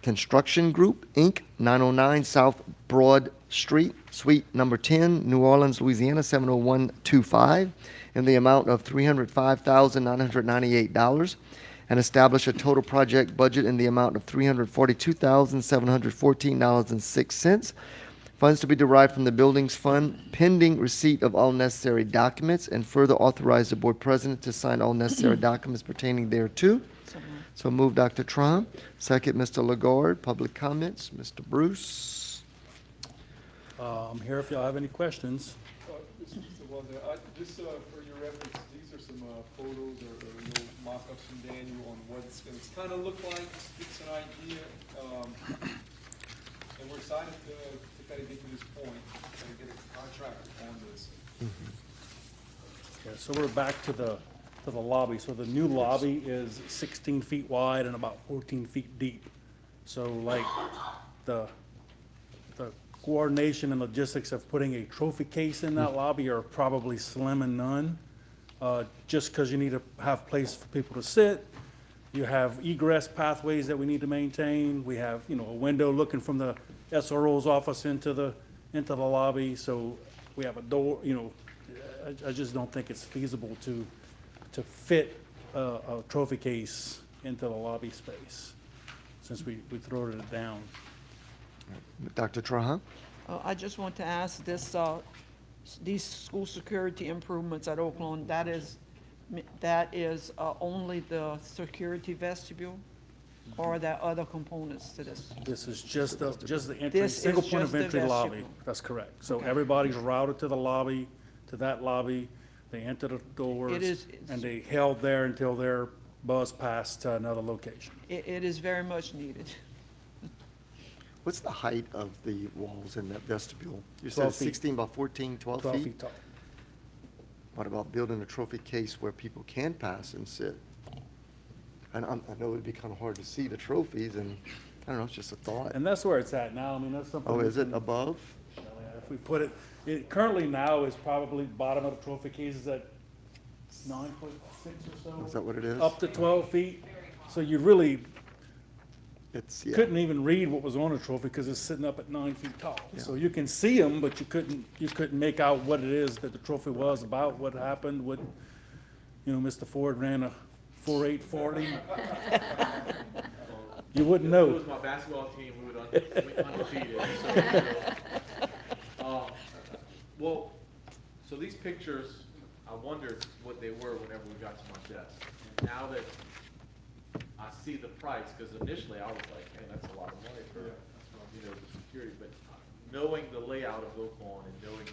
Construction Group, Inc., 909 South Broad Street, Suite Number 10, New Orleans, Louisiana, 70125, in the amount of $305,998, and establish a total project budget in the amount of $342,714.06. Funds to be derived from the Buildings Fund pending receipt of all necessary documents, and further authorize the board president to sign all necessary documents pertaining thereto. So move Dr. Trump. Second, Mr. Lagarde. Public comments, Mr. Bruce. I'm here if y'all have any questions. Mr. Wanda, just for your reference, these are some photos or mock-ups from Daniel on what it's gonna kind of look like, just give us an idea. And we're excited to kind of get to this point, and get a contract on this. Yeah, so we're back to the lobby. So the new lobby is 16 feet wide and about 14 feet deep. So like the coordination and logistics of putting a trophy case in that lobby are probably slim and none. Just because you need to have place for people to sit. You have egress pathways that we need to maintain. We have, a window looking from the SRO's office into the lobby. So we have a door, I just don't think it's feasible to fit a trophy case into the lobby space, since we throw it down. Dr. Trahan? I just want to ask this, these school security improvements at Oaklawn, that is only the security vestibule? Or are there other components to this? This is just the entry, This is single point just of the entry lobby. vestibule. That's correct. So Okay. everybody's routed to the lobby, to that lobby. They enter the doors and they held there until they're buzzed past to another location. It is very much needed. What's the height of the walls in that vestibule? You 12 said feet. 16 by 14, 12 12 feet? feet tall. What about building a trophy case where people can pass and sit? And I know it'd be kind of hard to see the trophies, and I don't know, it's just a thought. And that's where it's at now. I mean, that's something. Oh, we is it can- above? If we put it currently now is probably bottom of the trophy case is at 9'6" or so. Is that what it is? Up to 12 feet. So you really It's, yeah. couldn't even read what was on the trophy because it's sitting up at 9 feet tall. So you can see them, but you couldn't make out what it is that the trophy was about, what happened, what, Mr. Ford ran a 4.840. You wouldn't If it know. was my basketball team, we would undefeated. Well, so these pictures, I wondered what they were whenever we got to my desk. And now that I see the price, because initially I was like, hey, that's a lot of money for, the security. But knowing the layout of Oaklawn and knowing,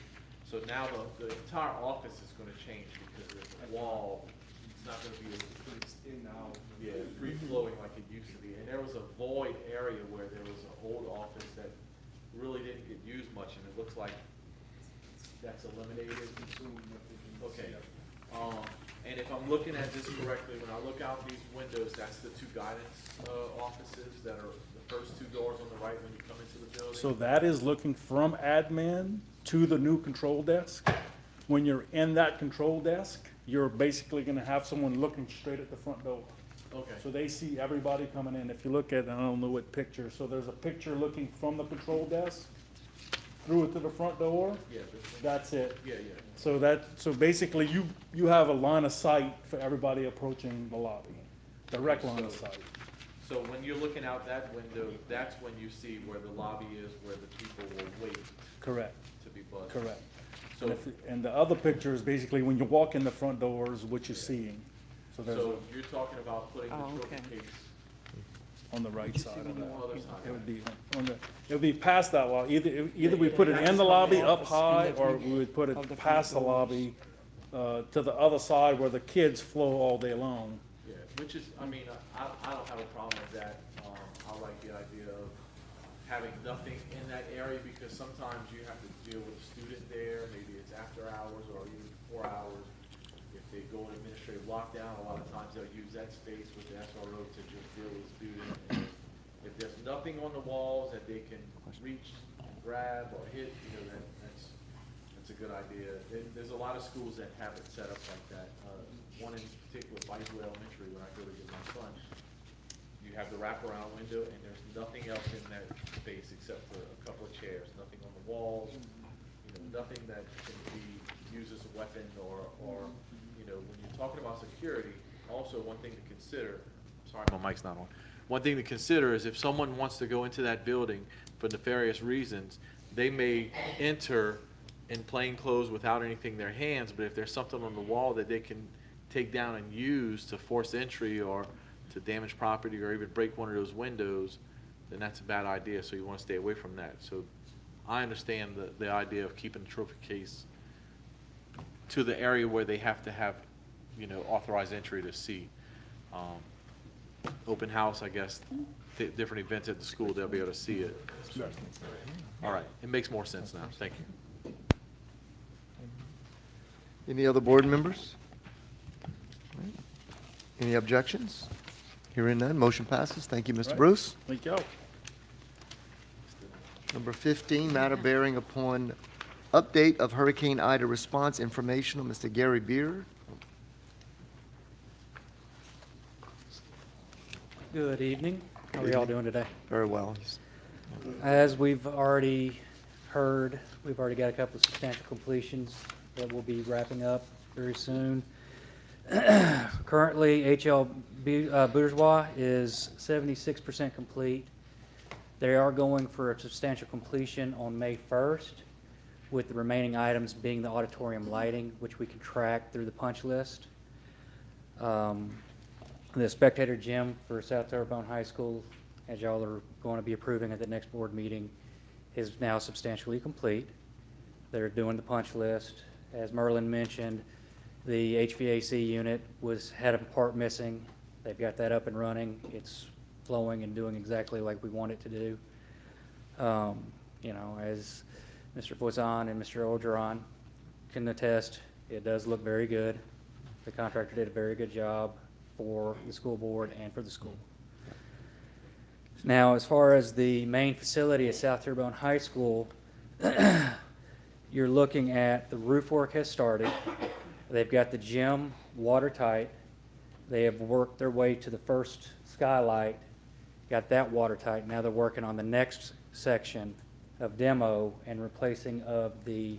so now the entire office is gonna change because there's a wall. It's not gonna be It's in now. free flowing like it used to be. And there was a void area where there was an old office that really didn't get used much, and it looks like that's eliminated. Okay. And if I'm looking at this correctly, when I look out these windows, that's the two guidance offices that are the first two doors on the right when you come into the building? So that is looking from admin to the new control desk. When you're in that control desk, you're basically gonna have someone looking straight at the front door. Okay. So they see everybody coming in. If you look at, I don't know what picture, so there's a picture looking from the control desk through it to the front door. Yeah, this one? That's it. Yeah. So basically you have a line of sight for everybody approaching the lobby, direct line of sight. So when you're looking out that window, that's when you see where the lobby is, where the people will wait Correct, to be buzzed. correct. So, And the other picture is basically when you walk in the front doors, what you're seeing. So there's so you're talking about putting the Oh, trophy okay. case on the right side of on that. the other side. It would be it would be past that lobby. Either we put it in the lobby up high, or we would put Of the it past the front lobby, to the other side where the kids flow all day long. Yeah, which is, I mean, I don't have a problem with that. I like the idea of having nothing in that area, because sometimes you have to deal with a student there, maybe it's after hours or even before hours. If they go in administrative lockdown, a lot of times they'll use that space with the SRO to just deal with students. And if there's nothing on the walls that they can reach, grab, or hit, that's a good idea. There's a lot of schools that have it set up like that. One in particular, Bidewell Elementary, when I go to get my son, you have the wraparound window, and there's nothing else in that space except for a couple of chairs, nothing on the walls, nothing that can be used as a weapon or, when you're talking about security, also one thing to consider, sorry, my mic's not on. One thing to consider is if someone wants to go into that building for nefarious reasons, they may enter in plain clothes without anything in their hands, but if there's something on the wall that they can take down and use to force entry or to damage property or even break one of those windows, then that's a bad idea, so you want to stay away from that. So I understand the idea of keeping the trophy case to the area where they have to have you know, authorized entry to see. Open house, I guess, different events at the school, they'll be able to see it. All right, it makes more sense now, thank you. Any other board members? Any objections? Hearing none, motion passes. Thank you, Mr. Right. Bruce. Thank y'all. Number 15, matter bearing upon update of Hurricane Ida response informational, Mr. Gary Beard. Good evening. How are y'all doing today? Very well. As we've already heard, we've already got a couple of substantial completions that we'll be wrapping up very soon. Currently, HL Bourgeois is 76% complete. They are going for a substantial completion on May 1st, with the remaining items being the auditorium lighting, which we can track through the punch list. The spectator gym for South Terrebonne High School, as y'all are going to be approving at the next board meeting, is now substantially complete. They're doing the punch list. As Merlin mentioned, the HVAC unit had a part missing. They've got that up and running. It's flowing and doing exactly like we want it to do. You know, as Mr. Poisson and Mr. Orgeron can attest, it does look very good. The contractor did a very good job for the school board and for the school. Now, as far as the main facility at South Terrebonne High School, you're looking at the roof work has started. They've got the gym watertight. They have worked their way to the first skylight, got that watertight. Now they're working on the next section of demo and replacing of the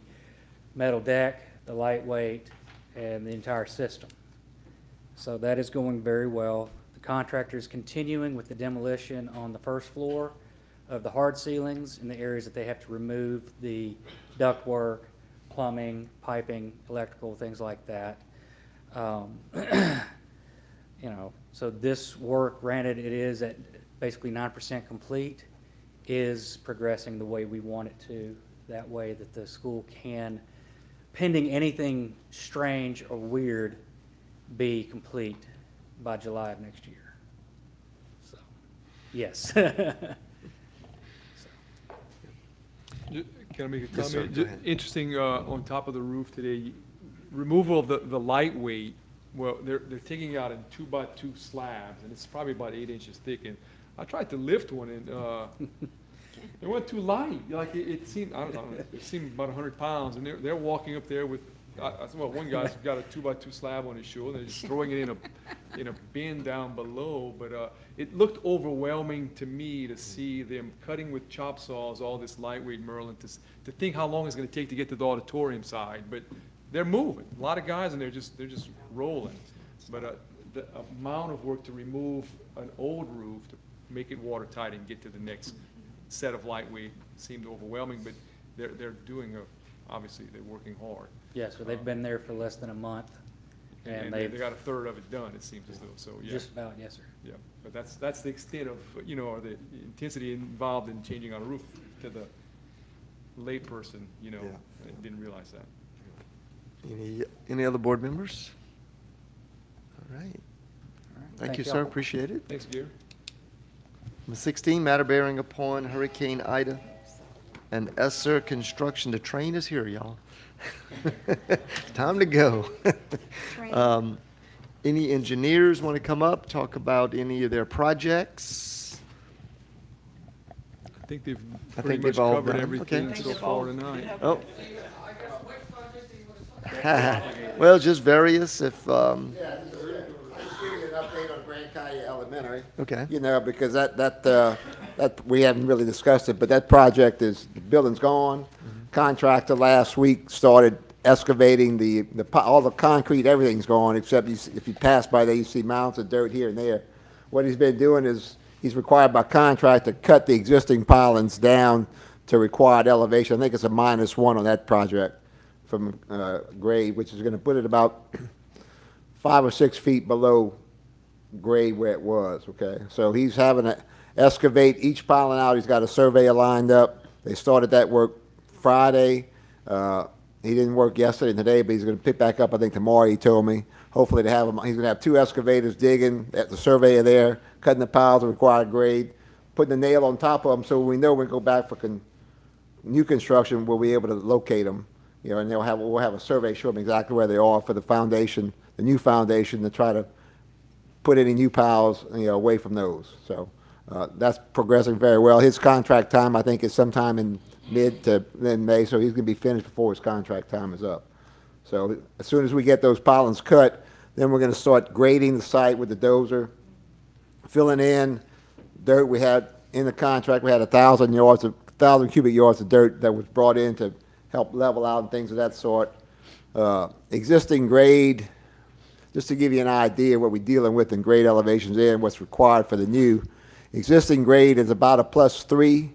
metal deck, the lightweight, and the entire system. So that is going very well. The contractor is continuing with the demolition on the first floor of the hard ceilings in the areas that they have to remove the ductwork, plumbing, piping, electrical, things like that. You know, so this work, granted it is at basically 9% complete, is progressing the way we want it to. That way that the school can, pending anything strange or weird, be complete by July of next year. So, yes. Can I make a Yes, sir. comment? Go ahead. Interesting, on top of the roof today, removal of the lightweight, well, they're taking out in 2x2 slabs, and it's probably about 8 inches thick, and I tried to lift one, and it went too light. Like, it seemed, I don't know, it seemed about 100 pounds, and they're walking up there with, well, one guy's got a 2x2 slab on his shoulder, and they're just throwing it in a bin down below, but it looked overwhelming to me to see them cutting with chop saws all this lightweight Merlin, to think how long it's gonna take to get to the auditorium side, but they're moving. A lot of guys, and they're just rolling. But the amount of work to remove an old roof, to make it watertight and get to the next set of lightweight seemed overwhelming, but they're doing obviously, they're working hard. Yes, so they've been there for less than a month, and They they've, got a third of it done, it seems as though, so, yeah. just about, yes, sir. Yeah, but that's the extent of, you know, or the intensity involved in changing out a roof to the layperson, you know, Yeah. didn't realize that. Any other board members? All right. Thank you, sir. y'all. Appreciate it. Thanks, Gary. Number 16, matter bearing upon Hurricane Ida and Esser Construction. The train is here, y'all. Time to go. Train. Any engineers want to come up, talk about any of their projects? I think they've I pretty think much they've all covered done. everything Okay. so far tonight. Oh. Well, just various, if, Yeah, I'm just giving you an update on Grand Calle Elementary. Okay. You know, because that we haven't really discussed it, but that project is, the building's gone. Contractor last week started excavating all the concrete, everything's gone, except if you pass by there, you see mounds of dirt here and there. What he's been doing is, he's required by contract to cut the existing pilings down to required elevation. I think it's a -1 on that project from grade, which is going to put it about 5 or 6 feet below grade where it was, okay? So he's having to excavate each piling out. He's got a surveyor lined up. They started that work Friday. he didn't work yesterday and today, but he's gonna pick back up, I think, tomorrow, he told me. Hopefully to have him, he's gonna have 2 excavators digging, at the surveyor there, cutting the piles of required grade, putting the nail on top of them, so we know when we go back for new construction, we'll be able to locate them. You know, and we'll have a survey show them exactly where they are for the foundation, the new foundation, to try to put any new piles, you know, away from those. So, that's progressing very well. His contract time, I think, is sometime in mid to then May, so he's gonna be finished before his contract time is up. So as soon as we get those pilings cut, then we're gonna start grading the site with the dozer, filling in dirt. We had, in the contract, we had 1,000 cubic yards of dirt that was brought in to help level out and things of that sort. Existing grade, just to give you an idea what we're dealing with in grade elevations and what's required for the new. Existing grade is about a +3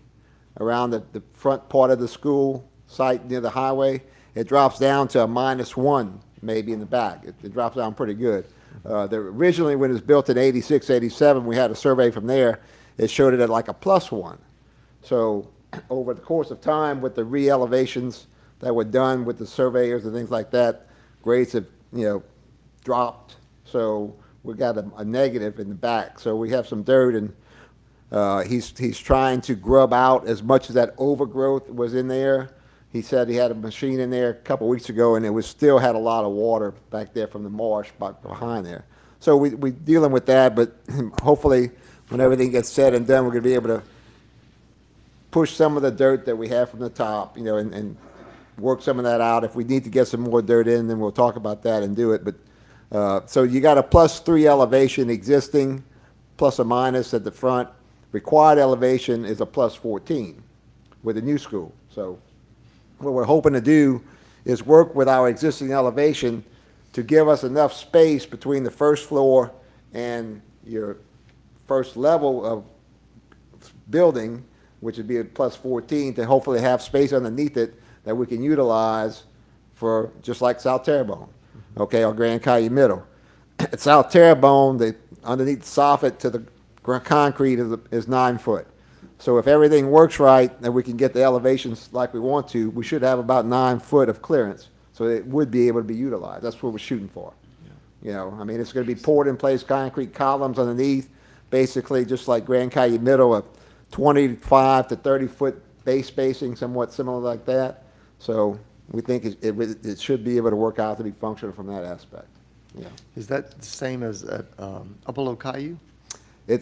around the front part of the school site near the highway. It drops down to a -1 maybe in the back. It drops down pretty good. Originally, when it was built in 86, 87, we had a survey from there. It showed it at like a +1. So over the course of time, with the re-elevations that were done with the surveyors and things like that, grades have, you know, dropped. So we got a negative in the back. So we have some dirt, and he's trying to grub out as much as that overgrowth was in there. He said he had a machine in there a couple weeks ago, and it was still had a lot of water back there from the marsh behind there. So we're dealing with that, but hopefully when everything gets said and done, we're going to be able to push some of the dirt that we have from the top, you know, and work some of that out. If we need to get some more dirt in, then we'll talk about that and do it. But so you got a +3 elevation existing, plus or minus at the front. Required elevation is a +14 with the new school. So what we're hoping to do is work with our existing elevation to give us enough space between the first floor and your first level of building, which would be a +14, to hopefully have space underneath it that we can utilize for, just like South Terrebonne, okay, or Grand Caillou Middle. At South Terrebonne, underneath the soffit to the concrete is 9 foot. So if everything works right and we can get the elevations like we want to, we should have about 9 foot of clearance. So it would be able to be utilized. That's what we're shooting for. You know, I mean, it's going to be poured in place concrete columns underneath, basically just like Grand Caillou Middle, a 25 to 30 foot base spacing, somewhat similar like that. So we think it should be able to work out to be functional from that aspect. Yeah. Is that the same as at Upper Little Caillou? I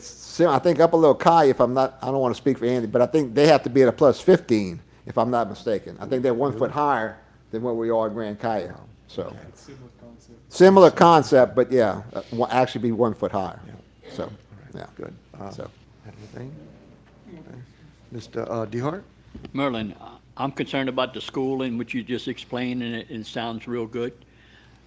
think Upper Little Caillou, if I'm not, I don't want to speak for Andy, but I think they have to be at a +15, if I'm not mistaken. I think they're 1 foot higher than what we are at Grand Caillou. So similar concept, but yeah, actually be 1 foot higher. So, yeah. Good. So. Anything? Mr. DeHart? Merlin, I'm concerned about the school in which you just explained, and it sounds real good.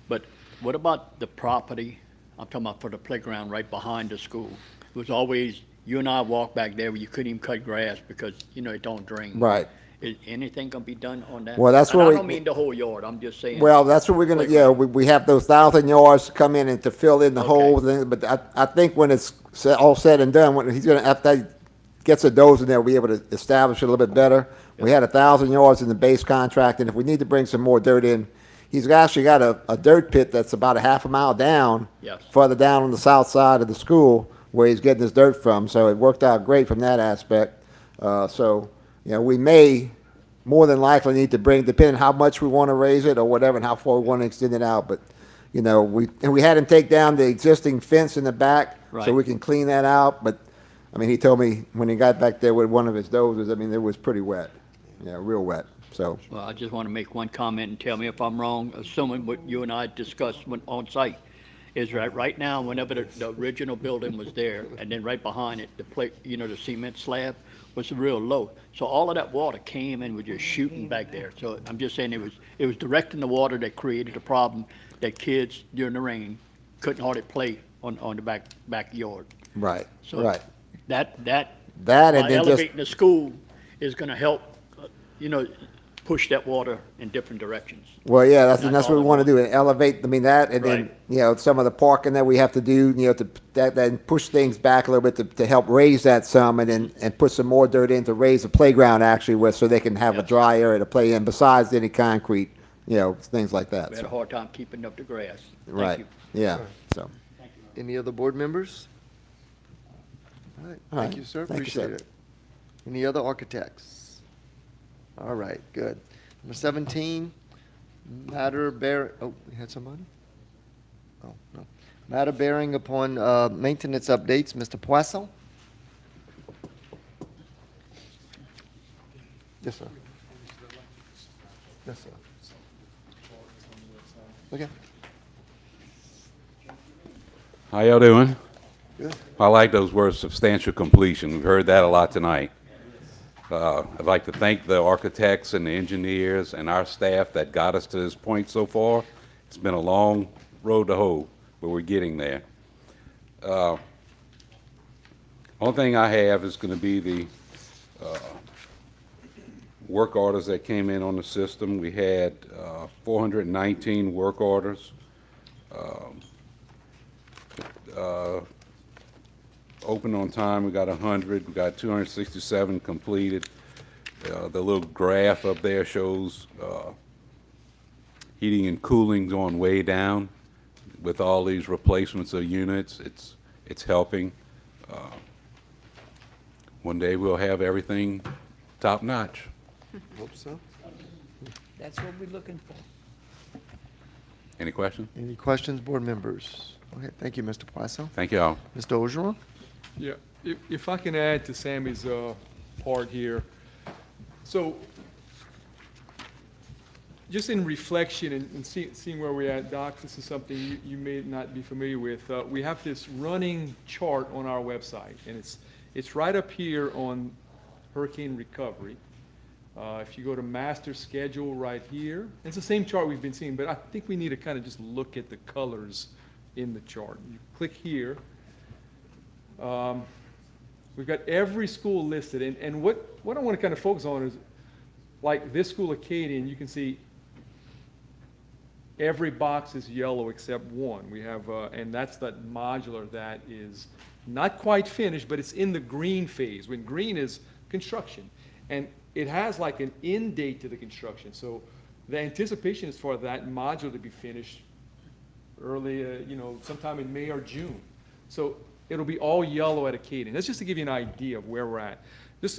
But what about the property? I'm talking about for the playground right behind the school. It was always, you and I walked back there where you couldn't even cut grass because, you know, it don't drain. Right. Is anything gonna be done on that? Well, that's And what I we- don't mean the whole yard, I'm just saying. Well, that's what we're gonna, yeah, we have those 1,000 yards to come in and to fill in the whole thing, but I think when it's all said and done, when he's gonna, after he gets a dozer in there, we'll be able to establish it a little bit better. We had 1,000 yards in the base contract, and if we need to bring some more dirt in, he's actually got a dirt pit that's about a half a mile down, Yes. further down on the south side of the school where he's getting his dirt from, so it worked out great from that aspect. So, you know, we may more than likely need to bring, depending on how much we want to raise it or whatever, and how far we want to extend it out. But, you know, we had him take down the existing fence in the back so Right. we can clean that out. But, I mean, he told me when he got back there with one of his dozers, I mean, it was pretty wet. Yeah, real wet. So, Well, I just want to make one comment and tell me if I'm wrong, assuming what you and I discussed when on site, is right now, whenever the original building was there, and then right behind it, the cement slab was real low. So all of that water came and was just shooting back there. So I'm just saying it was directing the water that created a problem that kids during the rain couldn't hardly play on the backyard. right, So right. that That and by then just, elevating the school is gonna help, push that water in different directions. well, yeah, that's That's what we all I want to do, and elevate, I mean, that, and then, Right. you know, some of the parking that we have to do, you know, then push things back a little bit to help raise that some, and put some more dirt in to raise the playground actually with, so they can have a dry area to play in besides any concrete, you know, things like that. We had a So, hard time keeping up the grass. Thank right, you. yeah, so. Any other board members? All right, All thank right. you, sir, Thank you, sir. appreciate it. Any other architects? All right, good. Number 17, we had somebody? Oh, no. Matter bearing upon maintenance updates, Mr. Poisson? Yes, sir. Yes, sir. Okay. How y'all doing? Good. I like those words, substantial completion. We've heard that a lot tonight. I'd like to thank the architects and the engineers and our staff that got us to this point so far. It's been a long road to hoe, but we're getting there. Only thing I have is going to be the work orders that came in on the system. We had 419 work orders. Open on time, we got 100. We got 267 completed. The little graph up there shows heating and cooling going way down with all these replacements of units. It's helping. One day we'll have everything top notch. Hope so. That's what we're looking for. Any questions? Any questions, board members? Okay, thank you, Mr. Poisson. Thank you all. Mr. Ogeron? Yeah, if I can add to Sammy's part here. So, just in reflection and seeing where we're at, Doc, this is something you may not be familiar with. We have this running chart on our website, and it's right up here on hurricane recovery. If you go to master schedule right here, it's the same chart we've been seeing, but I think we need to kind of just look at the colors in the chart. You click here. We've got every school listed, and what I want to kind of focus on is, like this school, Acadian, you can see every box is yellow except one. We have, and that's that modular that is not quite finished, but it's in the green phase, when green is construction. And it has like an end date to the construction, so the anticipation is for that modular to be finished early, sometime in May or June. So it'll be all yellow at Acadian. That's just to give you an idea of where we're at.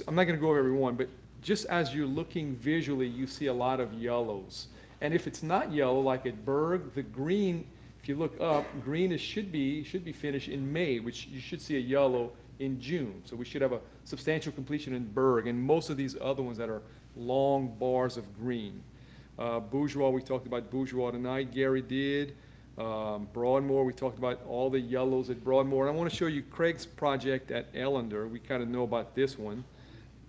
I'm not going to go over every one, but just as you're looking visually, you see a lot of yellows. And if it's not yellow, like at Berg, the green, if you look up, green should be finished in May, which you should see a yellow in June. So we should have a substantial completion in Berg, and most of these other ones that are long bars of green. Bourgeois, we talked about Bourgeois tonight. Gary did. Broadmoor, we talked about all the yellows at Broadmoor. And I want to show you Craig's project at Ellender. We kind of know about this one.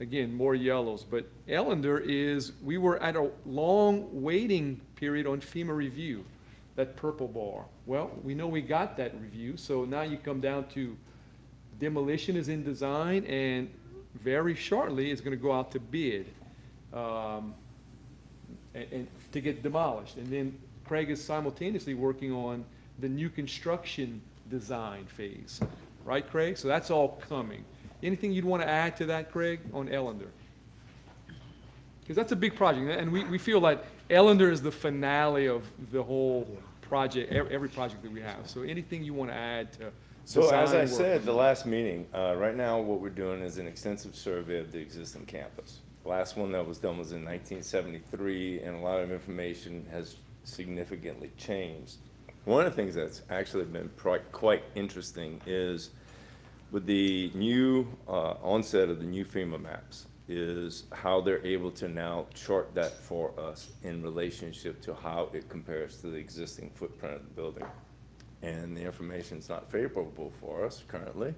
Again, more yellows. But Ellender we were at a long waiting period on FEMA review, that purple bar. Well, we know we got that review, so now you come down to demolition is in design, and very shortly it's going to go out to bid and to get demolished. And then Craig is simultaneously working on the new construction design phase. Right, Craig? So that's all coming. Anything you'd want to add to that, Craig, on Ellender? Because that's a big project, and we feel like Ellender is the finale of the whole project, every project that we have. So anything you want to add to So as I design work? said at the last meeting, right now what we're doing is an extensive survey of the existing campus. The last one that was done was in 1973, and a lot of information has significantly changed. One of the things that's actually been quite interesting is with the new onset of the new FEMA maps, is how they're able to now chart that for us in relationship to how it compares to the existing footprint of the building. And the information's not favorable for us currently,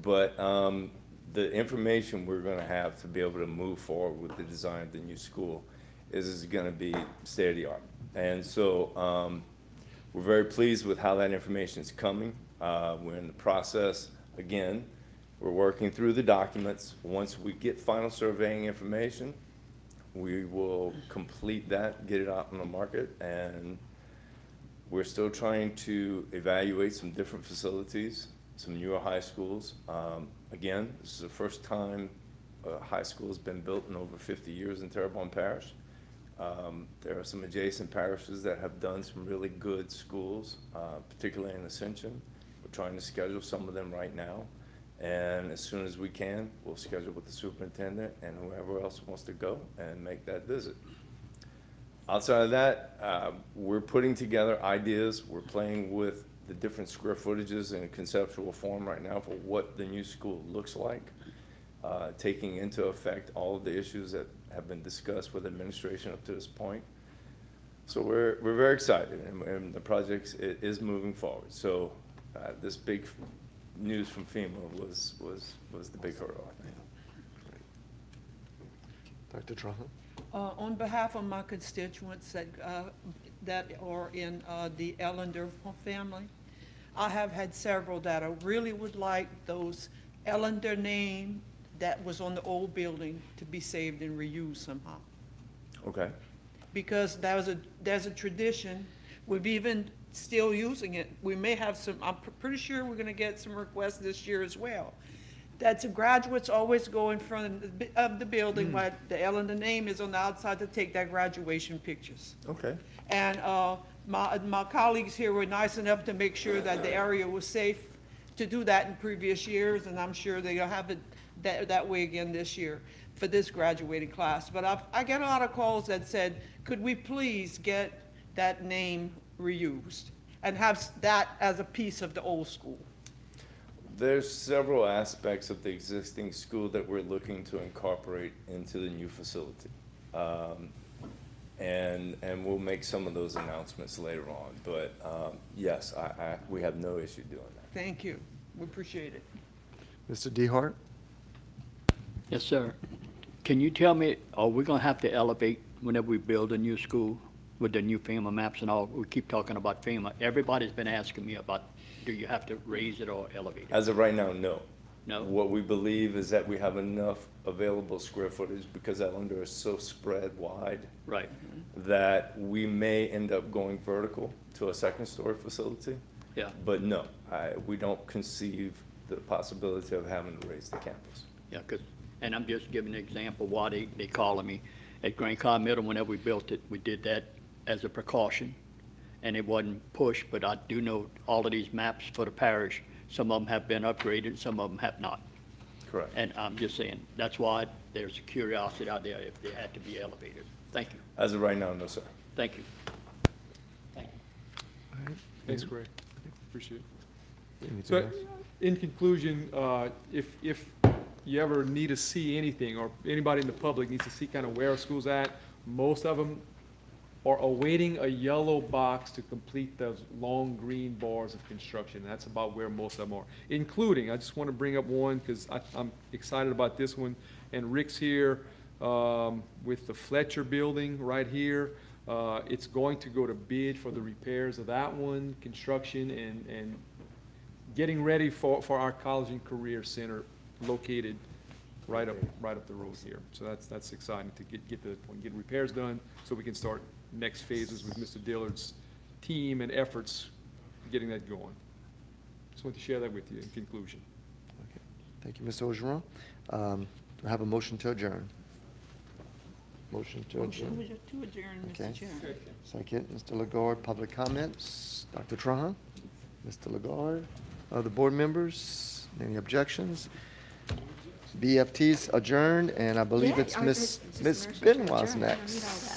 but the information we're going to have to be able to move forward with the design of the new school is going to be state of the art. And so we're very pleased with how that information is coming. We're in the process, again, we're working through the documents. Once we get final surveying information, we will complete that, get it out in the market, and we're still trying to evaluate some different facilities, some newer high schools. Again, this is the first time a high school has been built in over 50 years in Terrebonne Parish. There are some adjacent parishes that have done some really good schools, particularly in Ascension. We're trying to schedule some of them right now. And as soon as we can, we'll schedule with the superintendent and whoever else wants to go and make that visit. Outside of that, we're putting together ideas. We're playing with the different square footages in a conceptual form right now for what the new school looks like, taking into effect all of the issues that have been discussed with administration up to this point. So we're very excited, and the project is moving forward. So this big news from FEMA was the big hurdle, I think. Dr. Trahan? On behalf of my constituents that are in the Ellender family, I have had several that I really would like those Ellender name that was on the old building to be saved and reused somehow. Okay. Because there's a tradition, we've even still using it. We may have some, I'm pretty sure we're gonna get some requests this year as well. That the graduates always go in front of the building, but the Ellender name is on the outside to take their graduation pictures. Okay. And my colleagues here were nice enough to make sure that the area was safe to do that in previous years, and I'm sure they'll have it that way again this year for this graduating class. But I get a lot of calls that said, could we please get that name reused and have that as a piece of the old school? There's several aspects of the existing school that we're looking to incorporate into the new facility. And we'll make some of those announcements later on. But yes, we have no issue doing that. Thank you. We appreciate it. Mr. DeHart? Yes, sir. Can you tell me, are we gonna have to elevate whenever we build a new school with the new FEMA maps and all? We keep talking about FEMA. Everybody's been asking me about, do you have to raise it or elevate it? As of right now, no. No? What we believe is that we have enough available square footage because Ellender is so spread wide. Right. That we may end up going vertical to a second-story facility. Yeah. But no, we don't conceive the possibility of having to raise the campus. Yeah, and I'm just giving an example why they calling me. At Grand Car Middle, whenever we built it, we did that as a precaution, and it wasn't pushed, but I do know all of these maps for the parish, some of them have been upgraded, some of them have not. Correct. And I'm just saying, that's why there's a curiosity out there if they had to be elevated. Thank you. As of right now, no, sir. Thank you. Thanks, Greg. Appreciate it. Anything So, else? in conclusion, if you ever need to see anything, or anybody in the public needs to see kind of where our school's at, most of them are awaiting a yellow box to complete those long green bars of construction. That's about where most of them are, including, I just want to bring up one, because I'm excited about this one, and Rick's here, with the Fletcher building right here. It's going to go to bid for the repairs of that one, construction, and getting ready for our College and Career Center located right up the road here. So that's exciting to get to the point, get repairs done, so we can start next phases with Mr. Dillard's team and efforts getting that going. Just want to share that with you in conclusion. Okay. Thank you, Mr. Ogeron. Do I have a motion to adjourn? Motion to adjourn. Motion to adjourn, Okay. Mr. Chairman. Second, Mr. Lagarde, public comments. Dr. Trahan? Mr. Lagarde, other board members, any objections? BFT's adjourned, and I believe Yeah, it's I Miss just Miss motion to Benoit's adjourn. I don't need all next.